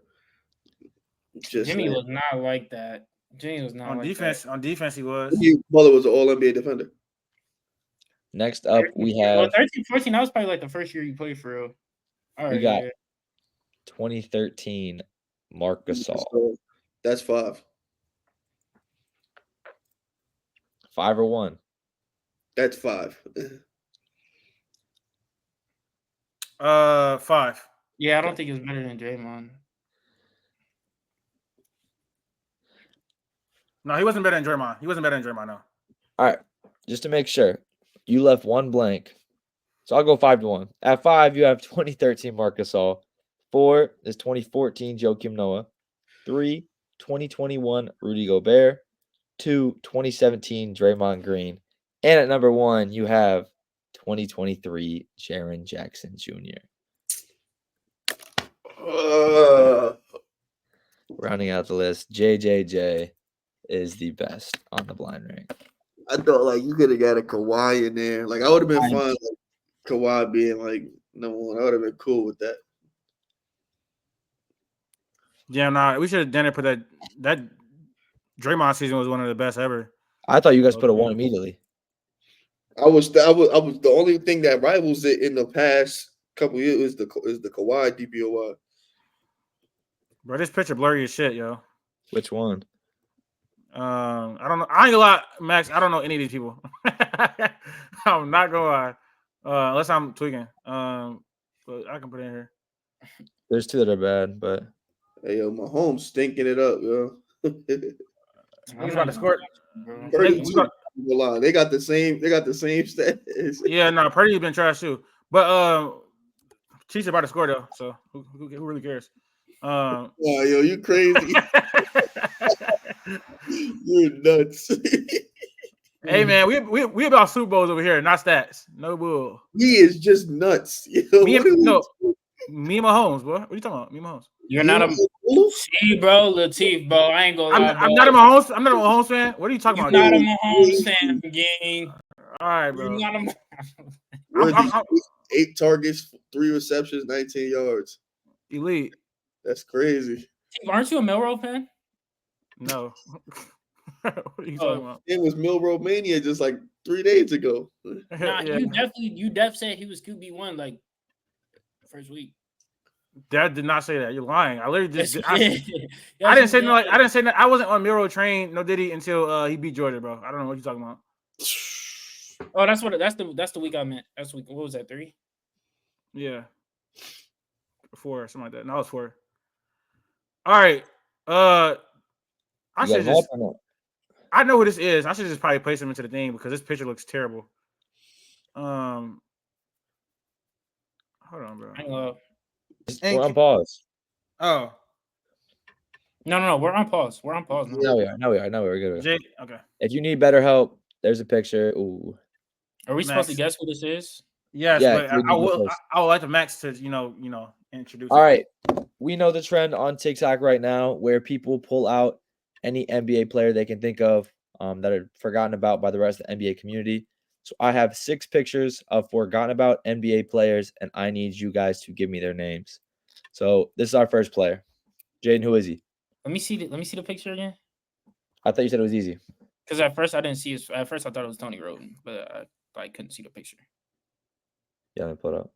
Just Jimmy saying. was not like that. Jimmy was not On like defense, that. on defense he was. Jimmy Butler was an All NBA defender. Next up, we Well, have 13, 14, that was probably like the first year you played for real. All right, we got yeah. 2013 Marc Gasol. So that's 5. 5 or 1. That's 5. 5. Yeah, I don't think it was better than Draymond. No, he wasn't better than Draymond. No. All right. Just to make sure, you left 1 blank. So I'll go 5 to 1. At 5, you have 2013 Marc Gasol. 4 is 2014 Joakim Noah. 3, 2021 Rudy Gobert. 2, 2017 Draymond Green. And at number 1, you have 2023 Jaren Jackson Jr. Rounding out the list, JJJ is the best on the blind rank. I thought like you could have got a Kawhi in there. Like I would have been fine. Like, Kawhi being like number 1. I would have been cool with that. Yeah, nah, we should have done it. Put that Draymond season was one of the best ever. I thought you guys put a 1 immediately. I was the only thing that rivals it in the past couple years is the Kawhi DPOY. Bro, this picture blurry as shit, yo. Which one? I don't know. I ain't gonna lie, Max. I don't know any of these people. I'm not gonna lie. Unless I'm tweaking. But I can put it in here. There's 2 that are bad, but Hey yo, Mahomes stinking it up, yo. He's about to score. Purdy, they got the same stats. Yeah, no, Purdy's been trash too. But Chiefs about to score though, so who really cares? Wow, yo, you crazy. You're nuts. Hey man, we about Super Bowls over here, not stats. No bull. He is just nuts. Yo, Me and Mahomes, boy. What are you talking about? Me and Mahomes. You're not a see, bro, Latif, bro. I ain't gonna lie, bro. I'm not a Mahomes fan. What are you talking You're about? not a Mahomes fan, gang. All right, bro. You're not I'm 8 targets, 3 receptions, 19 yards. elite. That's crazy. Aren't you a Melrose fan? No. What are you talking about? It was Milrow Mania just like 3 days ago. Nah, Yeah. you definitely said he was QB1 like first week. Dad did not say that. You're lying. I literally just Yes, I you did. didn't Yes, say you no, like did. I didn't say that. I wasn't on Miro train, no did he until he beat Georgia, bro. I don't know what you're talking about. Oh, that's the week I meant. That's the week. What was that? 3? Yeah. 4 or something like that. No, it's 4. All right. I know who this is. I should just probably place him into the thing because this picture looks terrible. Hold on, bro. we're on pause. Oh. No. We're on pause. We're on pause now. No, we are. We're good. Jake. Okay. If you need better help, there's a picture. Ooh. Are we supposed to guess who this is? Yes, Yeah, but I would like the Max to introduce. All right. We know the trend on TikTok right now where people pull out any NBA player they can think of that are forgotten about by the rest of the NBA community. So I have 6 pictures of forgotten about NBA players, and I need you guys to give me their names. So this is our first player. Jaden, who is he? Let me see the picture again. I thought you said it was easy. Because at first I didn't see his. At first I thought it was Tony Roden, but I couldn't see the picture. Yeah, let me pull it up.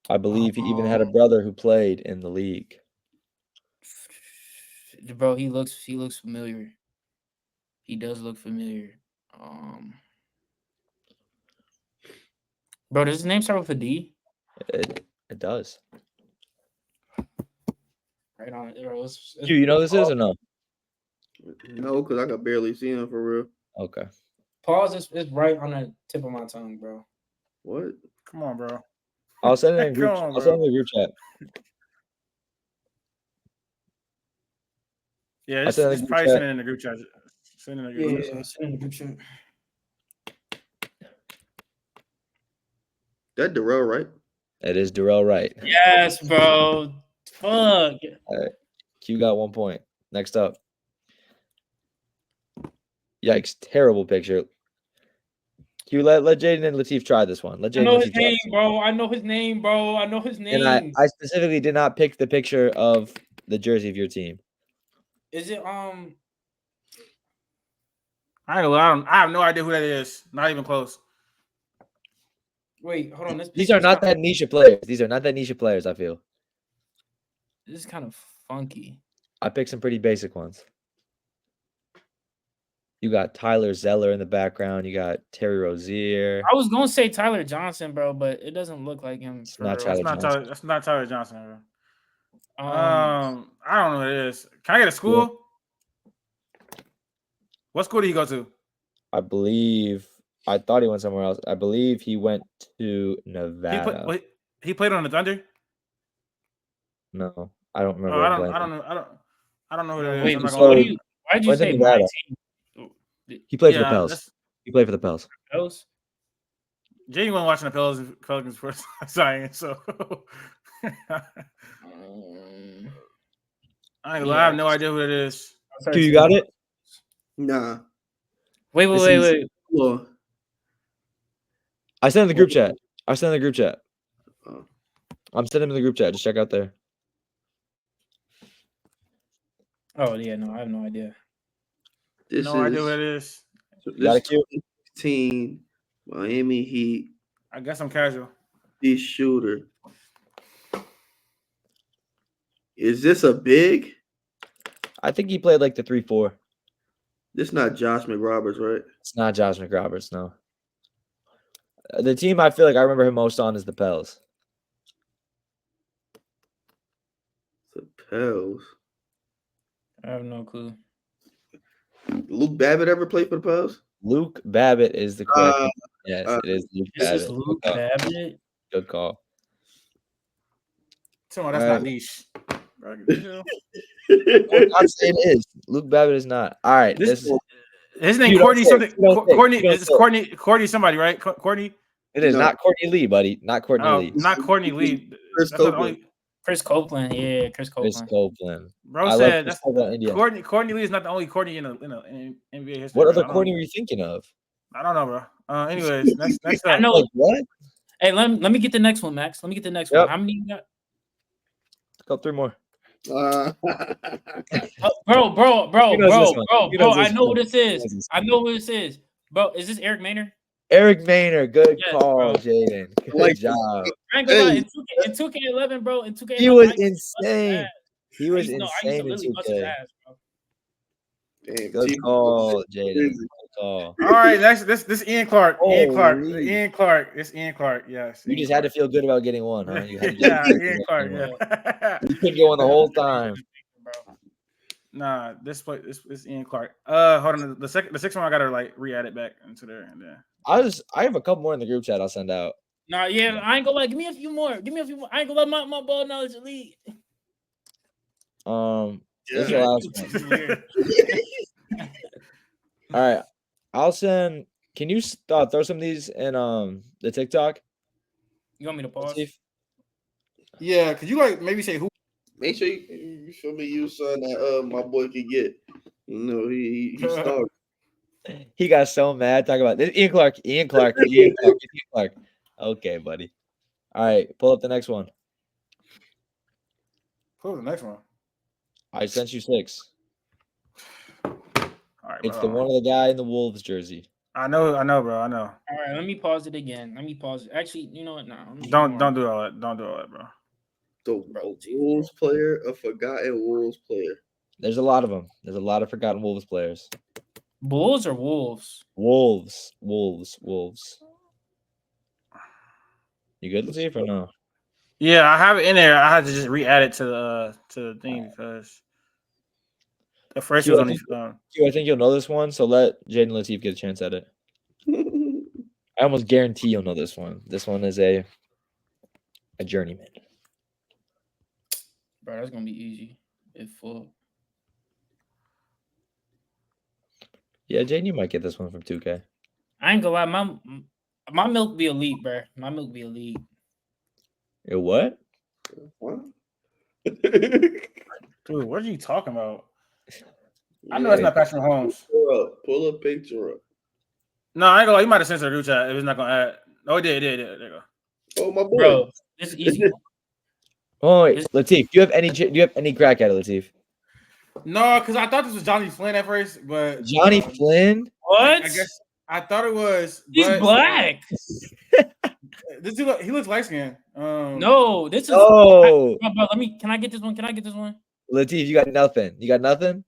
I believe he even had a brother who played in the league. Bro, he looks familiar. He does look familiar. Bro, does his name start with a D? It does. Right on it, bro. You know who this is or no? No, because I could barely see him for real. Okay. Pause is right on the tip of my tongue, bro. What? Come on, bro. I'll send it in group. Come on, I'll send it bro. in the group chat. Yeah, I said just in the group probably chat. send it in the group chat. Send it in the group chat. Yeah, send in the group chat. That Darrell, right? It is Darrell Wright. Yes, bro. Fuck. All right. Q got 1 point. Next up. Yikes! Terrible picture. Q, let Jaden and Latif try this one. Let I Jaden know and his Latif try name, this one. bro. I know his name, bro. I know his And name. I specifically did not pick the picture of the jersey of your team. Is it I ain't gonna lie, I have no idea who that is. Not even close. wait, hold on. These are not that niche players. These are not that niche players, I feel. This is kind of funky. I picked some pretty basic ones. You got Tyler Zeller in the background. You got Terry Rozier. I was gonna say Tyler Johnson, bro, but it doesn't look like him. It's For not real. Tyler Johnson. That's not Tyler Johnson, bro. Um, I don't know who it is. Can I get a school? What school did he go to? I thought he went somewhere else. I believe he went to Nevada. He played on the Thunder? No, I don't Oh, remember. I don't know who that is. wait, I'm not so gonna lie. why'd you Went to say my Nevada. team? He played for the Yeah, Pels. He played for the Pels. Else? Jay wasn't watching the Pelicans for science, so I ain't gonna lie, I have no idea who that is. Q, you got it? Nah. Wait. Well, I sent in the group chat. I sent in the group chat. Oh. I'm sending in the group chat. Just check out there. Oh yeah, no, I have no idea. This No idea who is it is. Got it, this Q? 2016 Miami Heat I guess I'm casual. this shooter. Is this a big? I think he played like the 3-4. This not Josh McRoberts, right? It's not Josh McRoberts, no. The team I feel like I remember him most on is the Pels. The Pels. I have no clue. Luke Babbitt ever played for the Pels? Luke Babbitt is the correct one. Yes, it is Luke This Babbitt. is Luke Babbitt. Good call. Come on, that's not niche. I'm not saying it is. Luke Babbitt is not. All right. This is his name You don't Courtney say it. something. You don't say it. Courtney You don't is say it. Courtney somebody, right? Courtney. it is No. not Courtney Lee, buddy. Not Courtney Oh, Lee. not Courtney Lee. Chris That's not the Copeland. only. Chris Copeland. Yeah, Chris Chris Copeland. Copeland. Bro I like said Chris that's Copeland, India. Courtney Lee is not the only Courtney in NBA history. What bro. other I don't- Courtney were you thinking of? I don't know, bro. Anyways, next I up. know. Like what? Hey, let me get the next one, Max. Let me get the next Yep. one. How many you got? Go 3 more. Bro. He knows this one. He knows I this know one. who this He is. knows this I know who this is. Bro, is this Eric Maynard? Eric Maynard. Good Yes, call, bro. Jaden. Good like job. I ain't gonna lie. Hey. In 2K11, bro. In 2K11, He was I used to bust his insane. ass. He was I used insane to in really bust his 2K. ass, bro. Damn, Good T- call, Jaden. Good call. All right, next this Ian Clark. Ian Clark. Holy. Ian Clark. It's Ian Clark. Yes. You Ian just Clark. had to feel good about getting one, huh? You had to Yeah, just Ian Clark. Yeah. You couldn't get one the whole time. Bro. Nah, this Ian Clark. Hold on. The sixth one I gotta like re-add it back into there and then. I have a couple more in the group chat I'll send out. Nah, yeah, I ain't gonna lie. Give me a few more. I ain't gonna let my ball knowledge elite. This is the last one. All right. I'll send. Can you throw some of these in the TikTok? You want me to pause? Latif? Yeah, could you like maybe say who? Make sure you feel me. Use something that my boy could get. You know, he starved. He got so mad talking about this. Ian Clark. Okay, buddy. All right, pull up the next one. Who's the next one? I sent you 6. All right, It's bro. the one of the guy in the Wolves jersey. I know, bro. I know. All right, let me pause it again. Let me pause it. Actually, you know what? No, Don't do all that. Don't do all that, bro. The Bro, Wolves player, a forgotten Wolves player. There's a lot of them. There's a lot of forgotten Wolves players. Bulls or Wolves? Wolves. You good, Latif, or no? Yeah, I have it in there. I had to just re-add it to the thing because the first Q, was I only. think you'll know this one, so let Jaden Latif get a chance at it. I almost guarantee you'll know this one. This one is a journeyman. Bro, that's gonna be easy. If Yeah, Jaden, you might get this one from 2K. I ain't gonna lie, my milk be elite, bro. My milk be elite. Yo, what? What? Dude, what are you talking about? I know that's not Patrick Mahomes. Pull a picture up. No, I ain't gonna lie. You might have censored the group chat. It was not gonna add. Oh, it did. There you go. Oh my boy. Bro, this is easy. Oh, wait, Latif, do you have any crack at it, Latif? No, because I thought this was Johnny Flynn at first, but Johnny Flynn? What? I guess I thought it was. He's but, black. This dude, he looks light skinned. No, this is. Oh, Bro, can I get this one? Can I get this one? Latif, you got nothing. You got nothing?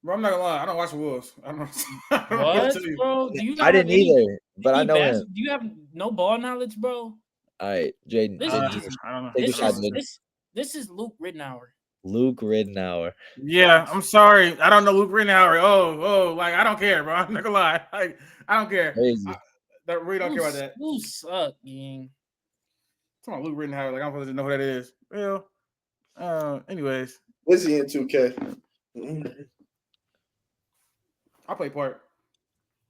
Bro, I'm not gonna lie. I don't watch the Wolves. I don't know. I don't know What, to tell you. bro? Do you not I have didn't either, but I any know him. Do you have no ball knowledge, bro? All right, Jaden. This I is easy. don't know. Take a This shot, is Jaden. this is Luke Ridnour. Luke Ridnour. Yeah, I'm sorry. I don't know Luke Rittenhauer. Oh, like I don't care, bro. I'm not gonna lie. Like I don't care. Crazy. I really don't care about that. You suck, gang. Come on, Luke Rittenhauer. Like I'm supposed to know who that is. Well, anyways, What's he in 2K? I'll play part.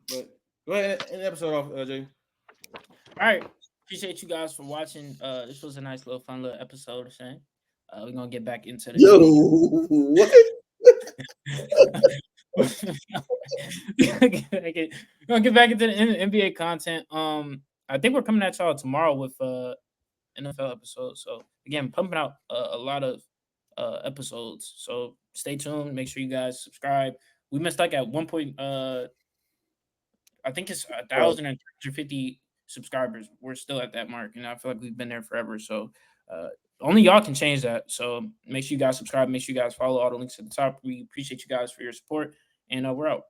But go ahead and end the episode off, Jay. All right. Appreciate you guys for watching. This was a nice little fun little episode of saying. We're gonna get back into the Yo, what? We're gonna get back into the NBA content. I think we're coming at y'all tomorrow with NFL episodes. So again, pumping out a lot of episodes. So stay tuned. Make sure you guys subscribe. We missed like at one point. I think it's 1,350 subscribers. We're still at that mark, and I feel like we've been there forever. So only y'all can change that. So make sure you guys subscribe. Make sure you guys follow all the links at the top. We appreciate you guys for your support, and we're out.